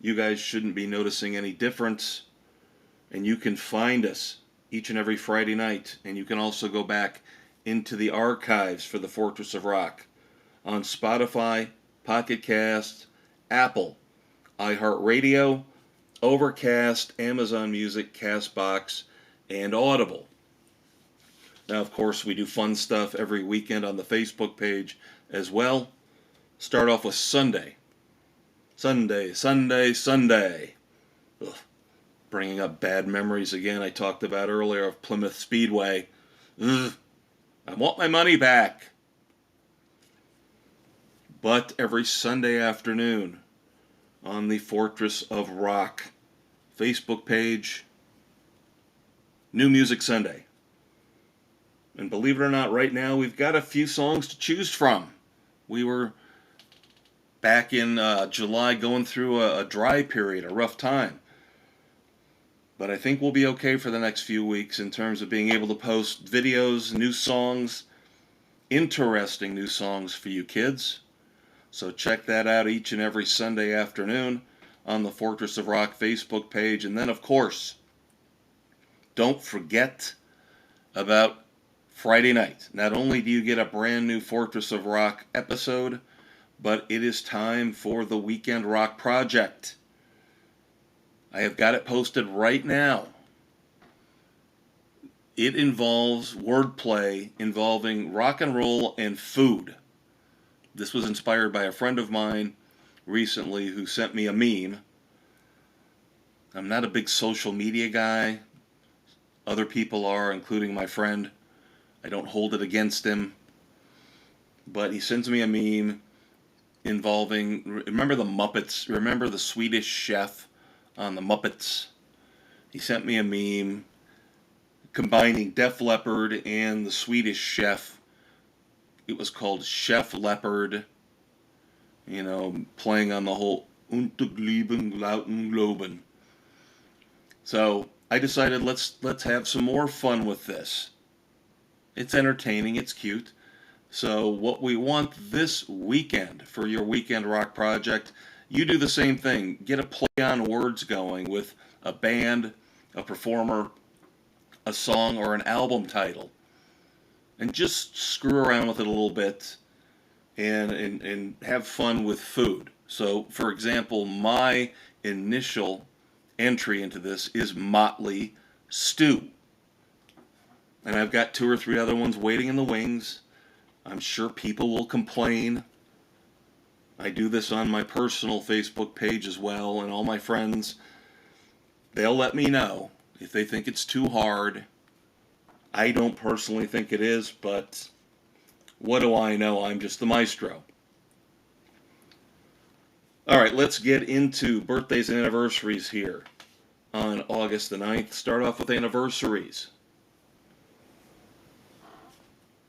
you guys shouldn't be noticing any difference. And you can find us each and every Friday night. And you can also go back into the archives for the Fortress of Rock on Spotify, Pocket Cast, Apple, iHeartRadio, Overcast, Amazon Music, Castbox, and Audible. Now, of course, we do fun stuff every weekend on the Facebook page as well. Start off with Sunday. Sunday. Ugh. Bringing up bad memories again I talked about earlier of Plymouth Speedway. Ugh. I want my money back. But every Sunday afternoon on the Fortress of Rock Facebook page, New Music Sunday. And believe it or not, right now we've got a few songs to choose from. We were back in July going through a dry period, a rough time. But I think we'll be okay for the next few weeks in terms of being able to post videos, new songs, interesting new songs for you kids. So check that out each and every Sunday afternoon on the Fortress of Rock Facebook page. And then, of course, don't forget about Friday night. Not only do you get a brand new Fortress of Rock episode, but it is time for the Weekend Rock Project. I have got it posted right now. It involves wordplay involving rock and roll and food. This was inspired by a friend of mine recently who sent me a meme. I'm not a big social media guy. Other people are, including my friend. I don't hold it against him. But he sends me a meme involving, remember the Muppets? Remember the Swedish chef on the Muppets? He sent me a meme combining Def Leppard and the Swedish chef. It was called Chef Leopard, playing on the whole Unterglieben, Lauten, Globen. So I decided let's have some more fun with this. It's entertaining, it's cute. So what we want this weekend for your Weekend Rock Project, you do the same thing. Get a play on words going with a band, a performer, a song or an album title and just screw around with it a little bit and have fun with food. So, for example, my initial entry into this is Motley Stew. And I've got 2 or 3 other ones waiting in the wings. I'm sure people will complain. I do this on my personal Facebook page as well, and all my friends, they'll let me know if they think it's too hard. I don't personally think it is, but what do I know? I'm just the maestro. All right, let's get into birthdays and anniversaries here on August the 9th. Start off with anniversaries.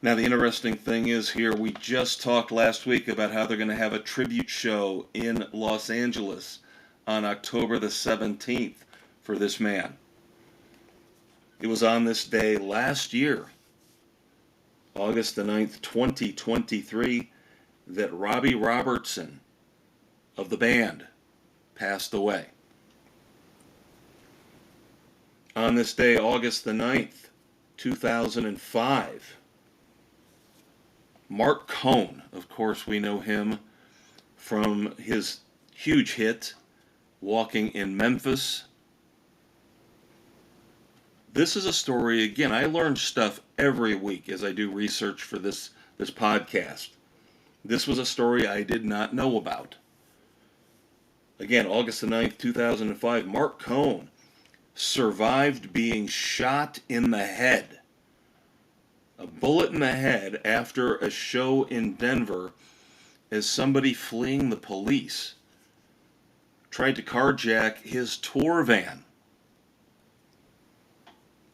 Now, the interesting thing is here, we just talked last week about how they're going to have a tribute show in Los Angeles on October the 17th for this man. It was on this day last year, August the 9th, 2023, that Robbie Robertson of the band passed away. On this day, August the 9th, 2005, Mark Cohn, of course we know him from his huge hit, Walking in Memphis. This is a story, again, I learn stuff every week as I do research for this podcast. This was a story I did not know about. Again, August the 9th, 2005, Mark Cohn survived being shot in the head. A bullet in the head after a show in Denver as somebody fleeing the police tried to carjack his tour van.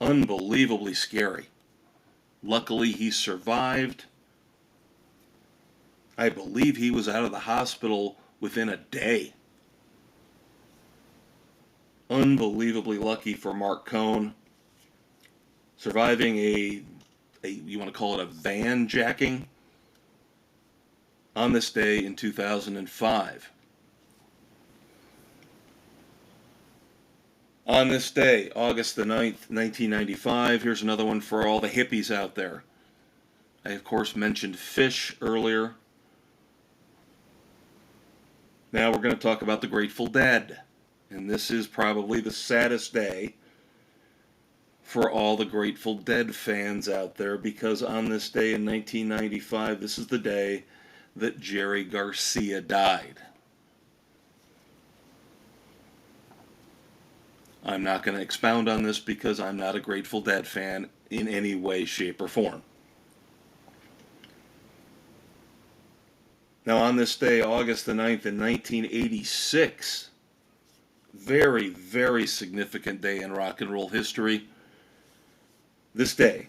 Unbelievably scary. Luckily, he survived. I believe he was out of the hospital within a day. Unbelievably lucky for Mark Cohn. Surviving a you want to call it a van jacking on this day in 2005. On this day, August the 9th, 1995, here's another one for all the hippies out there. I, of course, mentioned Fish earlier. Now we're going to talk about the Grateful Dead. And this is probably the saddest day for all the Grateful Dead fans out there, because on this day in 1995, this is the day that Jerry Garcia died. I'm not going to expound on this because I'm not a Grateful Dead fan in any way, shape, or form. Now, on this day, August the 9th in 1986, very, very significant day in rock and roll history. This day,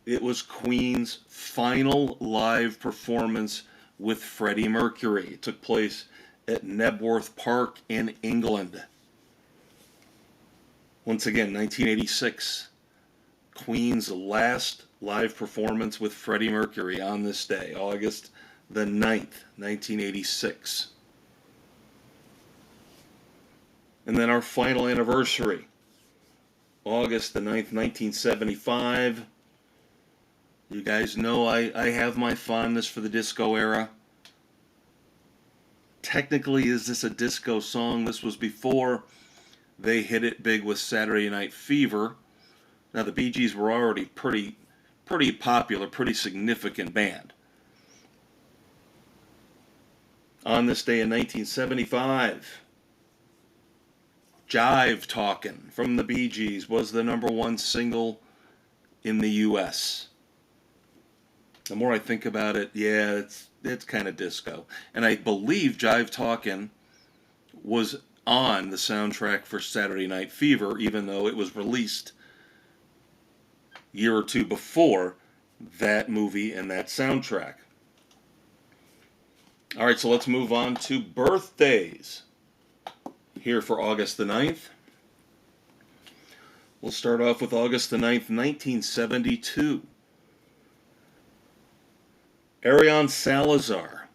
it was Queen's final live performance with Freddie Mercury. It took place at Knebworth Park in England. Once again, 1986, Queen's last live performance with Freddie Mercury on this day, August the 9th, 1986. And then our final anniversary, August the 9th, 1975. You guys know I have my fondness for the disco era. Technically, is this a disco song? This was before they hit it big with Saturday Night Fever. Now, the Bee Gees were already pretty popular, pretty significant band. On this day in 1975, Jive Talkin' from the Bee Gees was the #1 single in the U.S. The more I think about it, yeah, it's kind of disco. And I believe Jive Talkin' was on the soundtrack for Saturday Night Fever, even though it was released a year or two before that movie and that soundtrack. All right, so let's move on to birthdays here for August the 9th. We'll start off with August the 9th, 1972. Arion Salazar,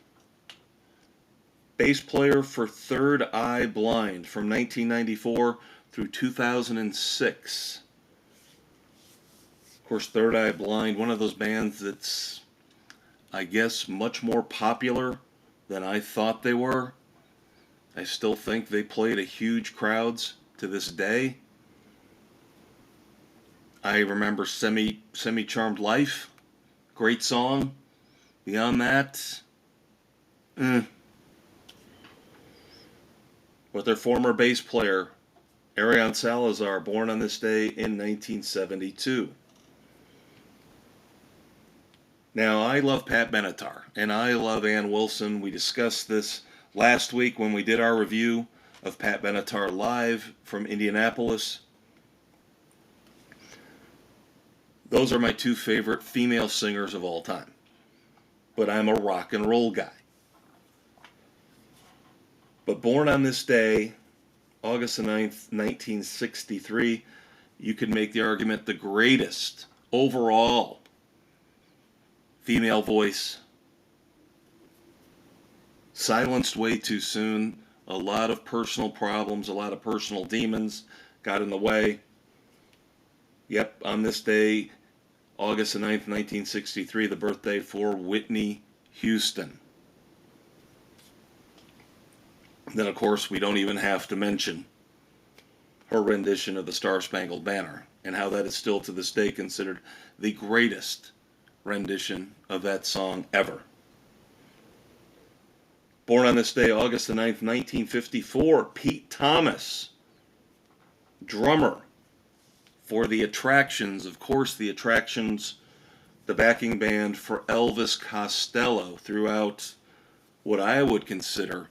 bass player for Third Eye Blind from 1994 through 2006. course, Third Eye Blind, one of those bands that's, I guess, much more popular than I thought they were. I still think they play to huge crowds to this day. I remember Semi-Charmed Life, great song. Beyond that, With their former bass player, Arion Salazar, born on this day in 1972. Now, I love Pat Benatar, and I love Ann Wilson. We discussed this last week when we did our review of Pat Benatar live from Indianapolis. Those are my two favorite female singers of all time. But I'm a rock and roll guy. But born on this day, August the 9th, 1963, you could make the argument the greatest overall female voice. Silenced way too soon. A lot of personal problems, a lot of personal demons got in the way. Yep, on this day, August the 9th, 1963, the birthday for Whitney Houston. Then, of course, we don't even have to mention her rendition of the Star-Spangled Banner and how that is still to this day considered the greatest rendition of that song ever. Born on this day, August the 9th, 1954, Pete Thomas, drummer for The Attractions. Of course, The Attractions, the backing band for Elvis Costello throughout what I would consider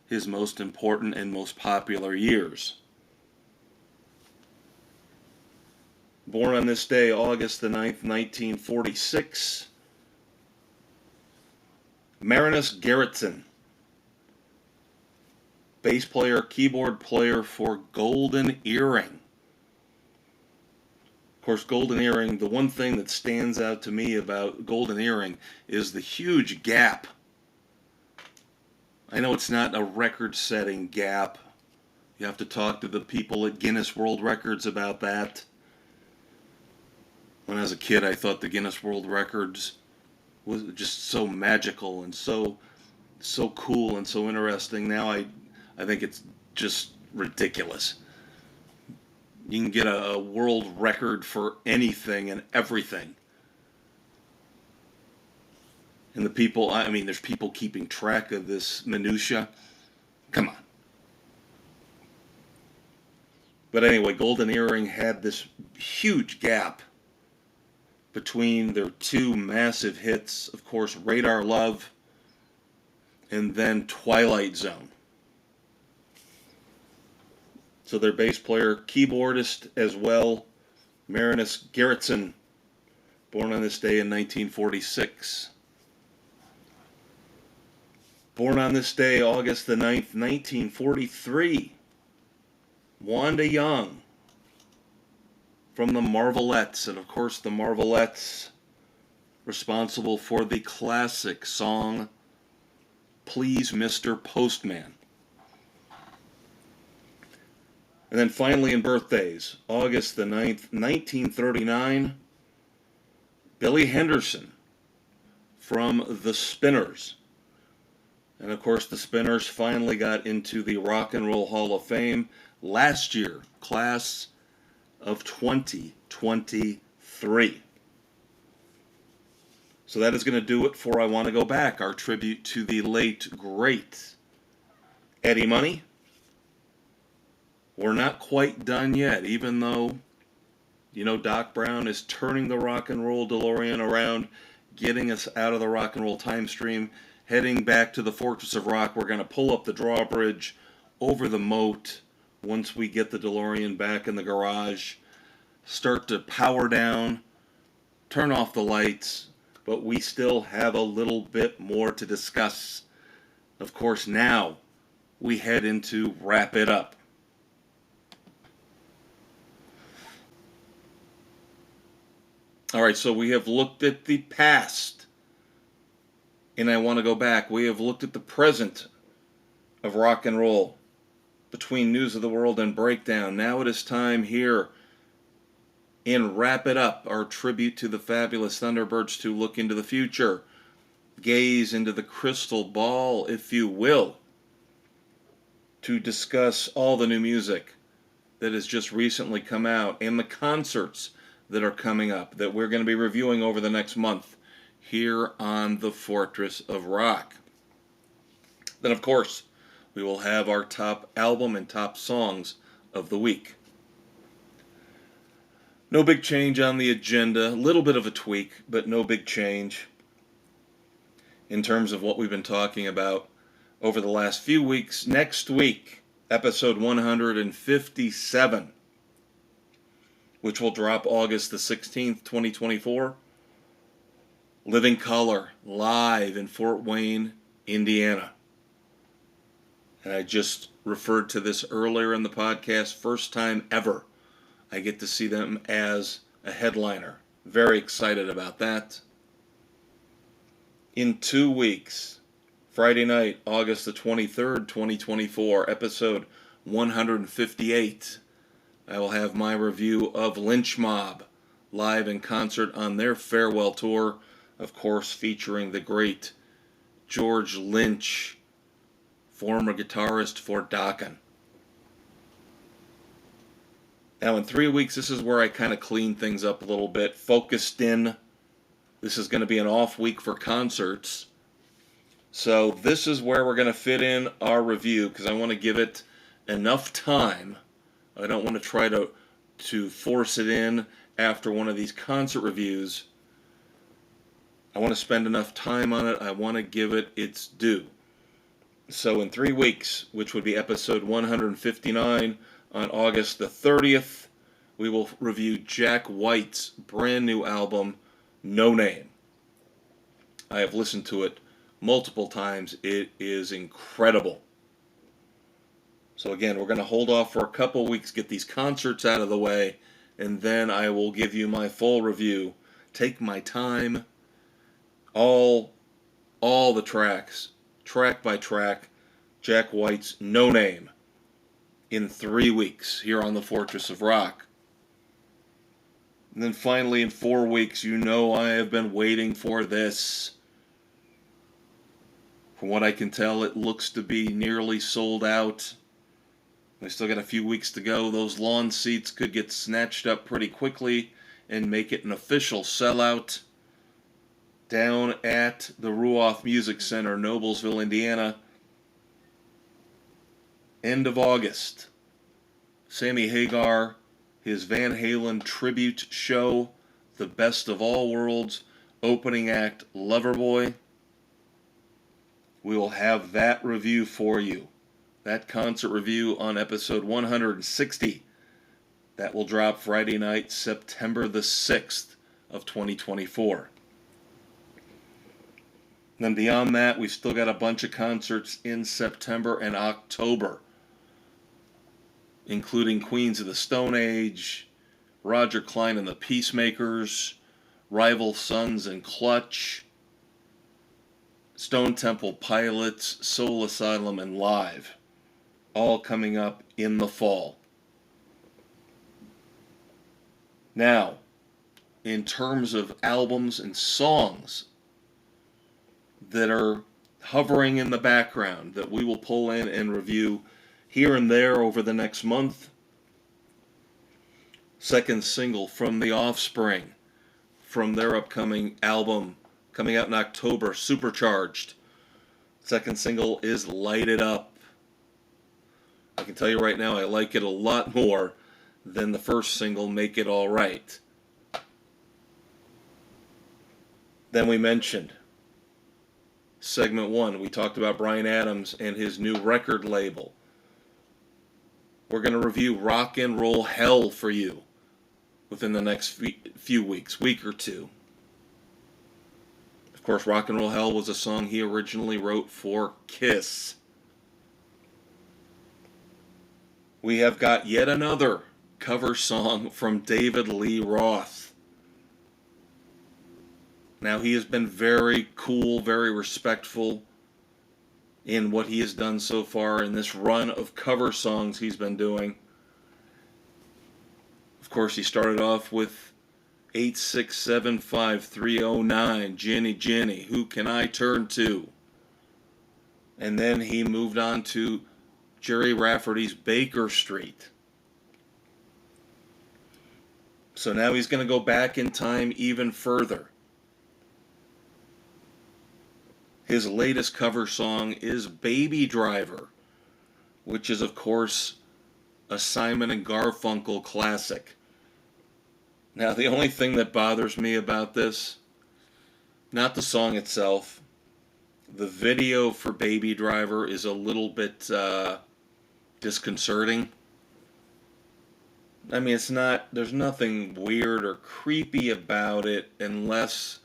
his most important and most popular years. Born on this day, August the 9th, 1946, Marinus Gerritsen, bass player, keyboard player for Golden Earring. Of course, Golden Earring, the one thing that stands out to me about Golden Earring is the huge gap. I know it's not a record-setting gap. You have to talk to the people at Guinness World Records about that. When I was a kid, I thought the Guinness World Records was just so magical and so cool and so interesting. Now I think it's just ridiculous. You can get a world record for anything and everything. And the people, I mean, there's people keeping track of this minutia. Come on. But anyway, Golden Earring had this huge gap between their two massive hits, of course, Radar Love and then Twilight Zone. So their bass player, keyboardist as well, Marinus Gerritsen, born on this day in 1946. Born on this day, August the 9th, 1943, Wanda Young from the Marvelettes. And of course, the Marvelettes responsible for the classic song, Please Mr. Postman. And then finally in birthdays, August the 9th, 1939, Billy Henderson from the Spinners. And of course, the Spinners finally got into the Rock and Roll Hall of Fame last year, class of 2023. So that is going to do it for I Want to Go Back, our tribute to the late, great Eddie Money. We're not quite done yet, even though, you know, Doc Brown is turning the rock and roll DeLorean around, getting us out of the rock and roll time stream, heading back to the Fortress of Rock. We're going to pull up the drawbridge over the moat once we get the DeLorean back in the garage, start to power down, turn off the lights, but we still have a little bit more to discuss. Of course, now we head into Wrap It Up. All right, so we have looked at the past, and I want to go back. We have looked at the present of rock and roll between News of the World and Breakdown. Now it is time here and wrap it up, our tribute to the fabulous Thunderbirds to look into the future, gaze into the crystal ball, if you will, to discuss all the new music that has just recently come out and the concerts that are coming up that we're going to be reviewing over the next month here on the Fortress of Rock. Then, of course, we will have our top album and top songs of the week. No big change on the agenda, a little bit of a tweak, but no big change in terms of what we've been talking about over the last few weeks. Next week, episode 157, which will drop August the 16th, 2024. Living Color, live in Fort Wayne, Indiana. And I just referred to this earlier in the podcast. First time ever I get to see them as a headliner. Very excited about that. In 2 weeks, Friday night, August the 23rd, 2024, episode 158, I will have my review of Lynch Mob, live in concert on their farewell tour, of course featuring the great George Lynch, former guitarist for Dokken. Now in 3 weeks, this is where I kind of clean things up a little bit, focused in. This is going to be an off week for concerts. So this is where we're going to fit in our review because I want to give it enough time. I don't want to try to force it in after one of these concert reviews. I want to spend enough time on it. I want to give it its due. So in 3 weeks, which would be episode 159, on August the 30th, we will review Jack White's brand new album, No Name. I have listened to it multiple times. It is incredible. So again, we're going to hold off for a couple weeks, get these concerts out of the way, and then I will give you my full review. Take my time. All the tracks, track by track, Jack White's No Name, in 3 weeks here on the Fortress of Rock. And then finally in 4 weeks, you know I have been waiting for this. From what I can tell, it looks to be nearly sold out. We still got a few weeks to go. Those lawn seats could get snatched up pretty quickly and make it an official sellout. Down at the Ruoff Music Center, Noblesville, Indiana. End of August. Sammy Hagar, his Van Halen tribute show, The Best of All Worlds, opening act Loverboy. We will have that review for you. That concert review on episode 160. That will drop Friday night, September the 6th of 2024. Then beyond that, we've still got a bunch of concerts in September and October, including Queens of the Stone Age, Roger Clyne and the Peacemakers, Rival Sons and Clutch, Stone Temple Pilots, Soul Asylum, and Live, all coming up in the fall. Now, in terms of albums and songs that are hovering in the background that we will pull in and review here and there over the next month. Second single from The Offspring, from their upcoming album coming out in October, Supercharged. Second single is Light It Up. I can tell you right now, I like it a lot more than the first single, Make It All Right. Then we mentioned segment 1, we talked about Bryan Adams and his new record label. We're going to review Rock and Roll Hell for you within the next few weeks, week or two. Of course, Rock and Roll Hell was a song he originally wrote for Kiss. We have got yet another cover song from David Lee Roth. Now, he has been very cool, very respectful in what he has done so far in this run of cover songs he's been doing. Of course, he started off with 8675309, Jenny, Jenny, who can I turn to? And then he moved on to Jerry Rafferty's Baker Street. So now he's going to go back in time even further. His latest cover song is Baby Driver, which is, of course, a Simon and Garfunkel classic. Now, the only thing that bothers me about this, not the song itself, the video for Baby Driver is a little bit disconcerting. I mean, there's nothing weird or creepy about it unless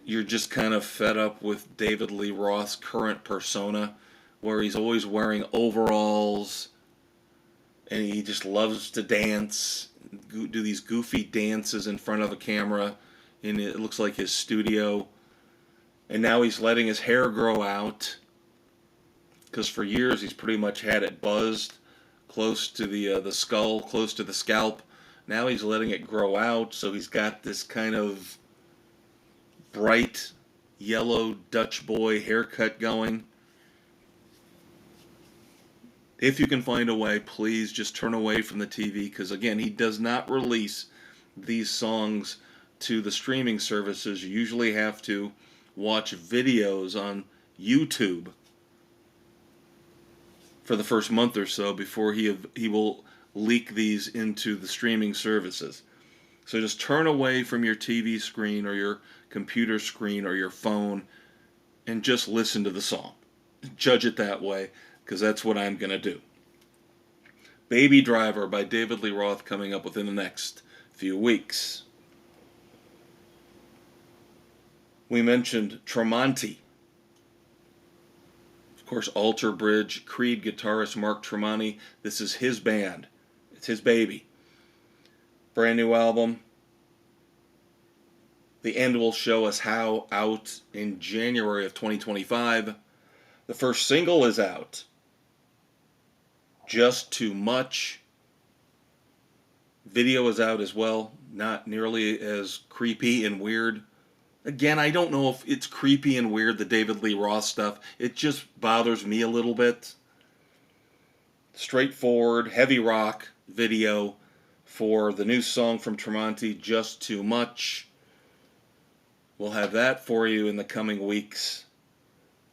you're just kind of fed up with David Lee Roth's current persona, where he's always wearing overalls and he just loves to dance, do these goofy dances in front of a camera in, it looks like, his studio. And now he's letting his hair grow out, because for years he's pretty much had it buzzed close to the skull, close to the scalp. Now he's letting it grow out, so he's got this kind of bright yellow Dutch boy haircut going. If you can find a way, please just turn away from the TV, because again, he does not release these songs to the streaming services. You usually have to watch videos on YouTube for the first month or so before he will leak these into the streaming services. So just turn away from your TV screen or your computer screen or your phone and just listen to the song. Judge it that way, because that's what I'm going to do. Baby Driver by David Lee Roth coming up within the next few weeks. We mentioned Tremonti. Of course, Alter Bridge, Creed guitarist Mark Tremonti. This is his band. It's his baby. Brand new album. The End Will Show Us How, out in January of 2025. The first single is out. Just Too Much. Video is out as well. Not nearly as creepy and weird. Again, I don't know if it's creepy and weird, the David Lee Roth stuff. It just bothers me a little bit. Straightforward, heavy rock video for the new song from Tremonti, Just Too Much. We'll have that for you in the coming weeks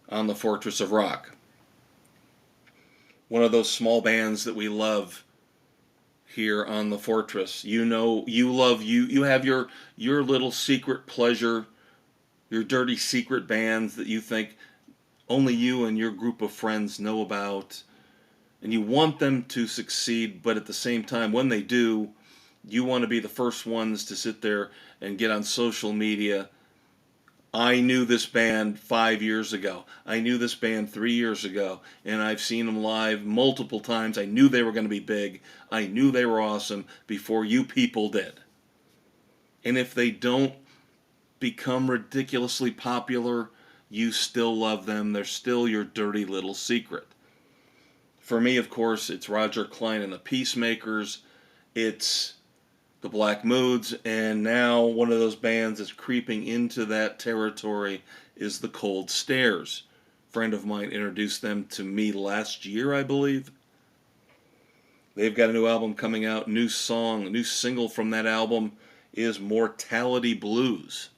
on the Fortress of Rock. One of those small bands that we love here on the Fortress. You know, you have your little secret pleasure, your dirty secret bands that you think only you and your group of friends know about, and you want them to succeed, but at the same time, when they do, you want to be the first ones to sit there and get on social media. I knew this band 5 years ago. I knew this band 3 years ago, and I've seen them live multiple times. I knew they were going to be big. I knew they were awesome before you people did. And if they don't become ridiculously popular, you still love them. They're still your dirty little secret. For me, of course, it's Roger Clyne and the Peacemakers. It's the Black Moods, and now one of those bands that's creeping into that territory is the Cold Stares. A friend of mine introduced them to me last year, I believe. They've got a new album coming out. New song, new single from that album is Mortality Blues.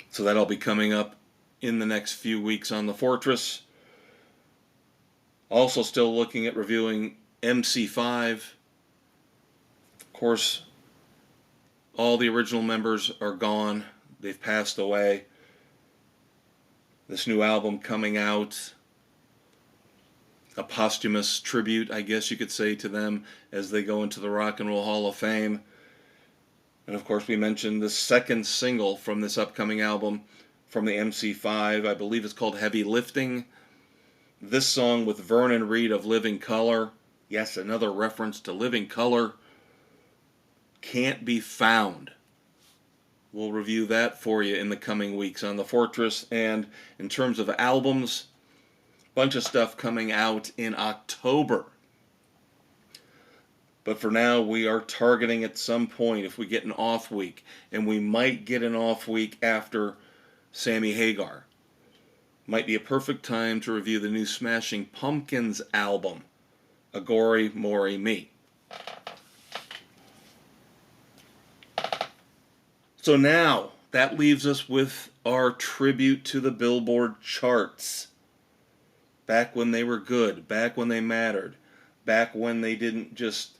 So that'll be coming up in the next few weeks on the Fortress. Also still looking at reviewing MC5. Of course, all the original members are gone. They've passed away. This new album coming out, a posthumous tribute, I guess you could say, to them as they go into the Rock and Roll Hall of Fame. And of course, we mentioned the second single from this upcoming album from the MC5. I believe it's called Heavy Lifting. This song with Vernon Reid of Living Colour. Yes, another reference to Living Colour. Can't Be Found. We'll review that for you in the coming weeks on the Fortress. And in terms of albums, a bunch of stuff coming out in October. But for now, we are targeting at some point if we get an off week, and we might get an off week after Sammy Hagar. Might be a perfect time to review the new Smashing Pumpkins album, Agori Mori Me. So now, that leaves us with our tribute to the Billboard charts. Back when they were good, back when they mattered, back when they didn't just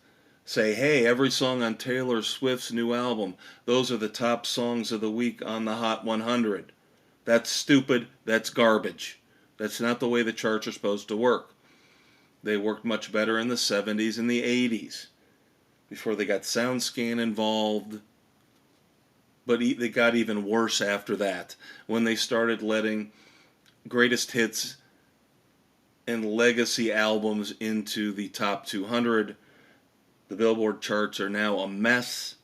say, hey, every song on Taylor Swift's new album, those are the top songs of the week on the Hot 100. That's stupid, that's garbage. That's not the way the charts are supposed to work. They worked much better in the 70s and the 80s, before they got SoundScan involved. But they got even worse after that, when they started letting greatest hits and legacy albums into the top 200. The Billboard charts are now a mess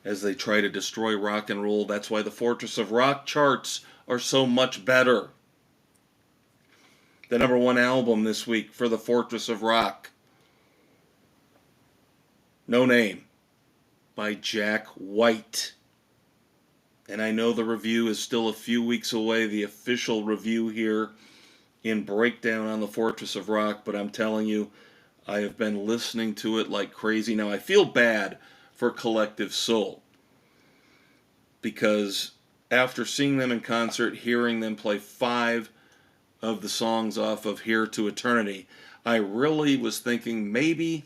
as they try to destroy rock and roll. That's why the Fortress of Rock charts are so much better. The number one album this week for the Fortress of Rock, No Name by Jack White. And I know the review is still a few weeks away, the official review here in Breakdown on the Fortress of Rock, but I'm telling you, I have been listening to it like crazy. Now, I feel bad for Collective Soul, because after seeing them in concert, hearing them play 5 of the songs off of Here to Eternity, I really was thinking maybe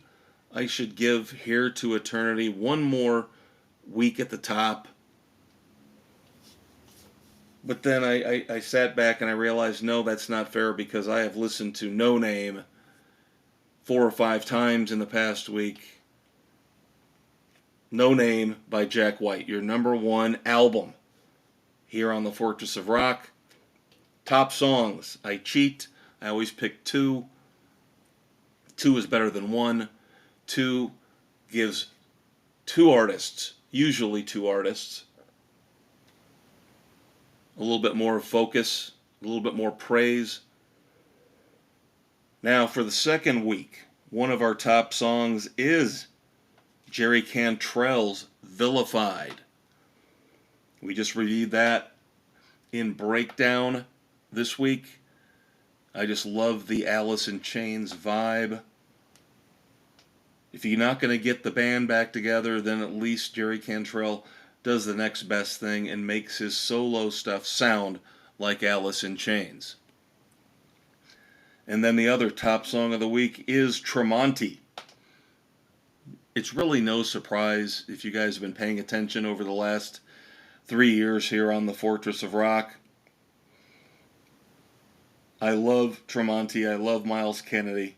I should give Here to Eternity one more week at the top. But then I sat back and I realized, no, that's not fair, because I have listened to No Name 4 or 5 times in the past week. No Name by Jack White, your number one album here on the Fortress of Rock. Top songs. I cheat. I always pick 2. 2 is better than 1. 2 gives 2 artists, usually 2 artists, a little bit more focus, a little bit more praise. Now, for the second week, one of our top songs is Jerry Cantrell's Vilified. We just reviewed that in Breakdown this week. I just love the Alice in Chains vibe. If you're not going to get the band back together, then at least Jerry Cantrell does the next best thing and makes his solo stuff sound like Alice in Chains. And then the other top song of the week is Tremonti. It's really no surprise if you guys have been paying attention over the last 3 years here on the Fortress of Rock. I love Tremonti. I love Miles Kennedy.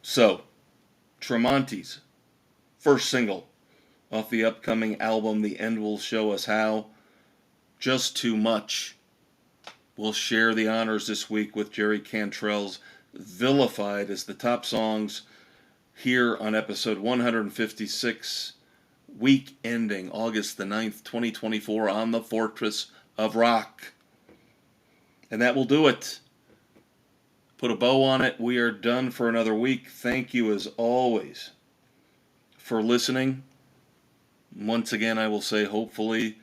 So, Tremonti's first single off the upcoming album, The End Will Show Us How, Just Too Much, will share the honors this week with Jerry Cantrell's Vilified as the top songs here on episode 156, week ending August the 9th, 2024 on the Fortress of Rock. And that will do it. Put a bow on it. We are done for another week. Thank you as always for listening. Once again, I will say hopefully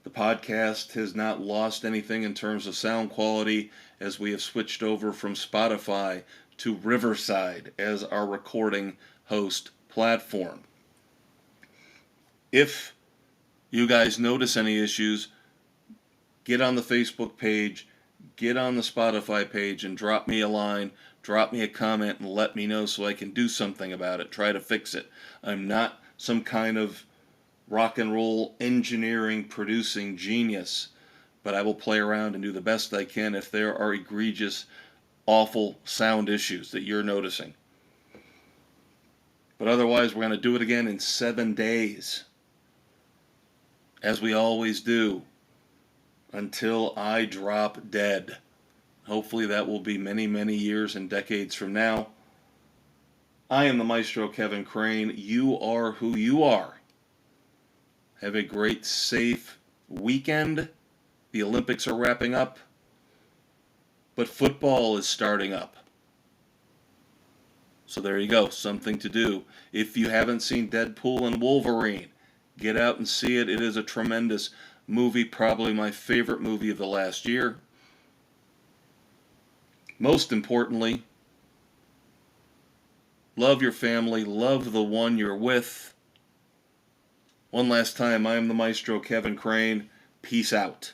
the podcast has not lost anything in terms of sound quality, as we have switched over from Spotify to Riverside as our recording host platform. If you guys notice any issues, get on the Facebook page, get on the Spotify page, and drop me a line, drop me a comment, and let me know so I can do something about it, try to fix it. I'm not some kind of rock and roll engineering producing genius, but I will play around and do the best I can if there are egregious, awful sound issues that you're noticing. But otherwise, we're going to do it again in 7 days, as we always do, until I drop dead. Hopefully that will be many, many years and decades from now. I am the Maestro Kevin Crane. You are who you are. Have a great, safe weekend. The Olympics are wrapping up, but football is starting up. So there you go, something to do. If you haven't seen Deadpool and Wolverine, get out and see it. It is a tremendous movie, probably my favorite movie of the last year. Most importantly, love your family, love the one you're with. One last time, I am the Maestro, Kevin Crane. Peace out.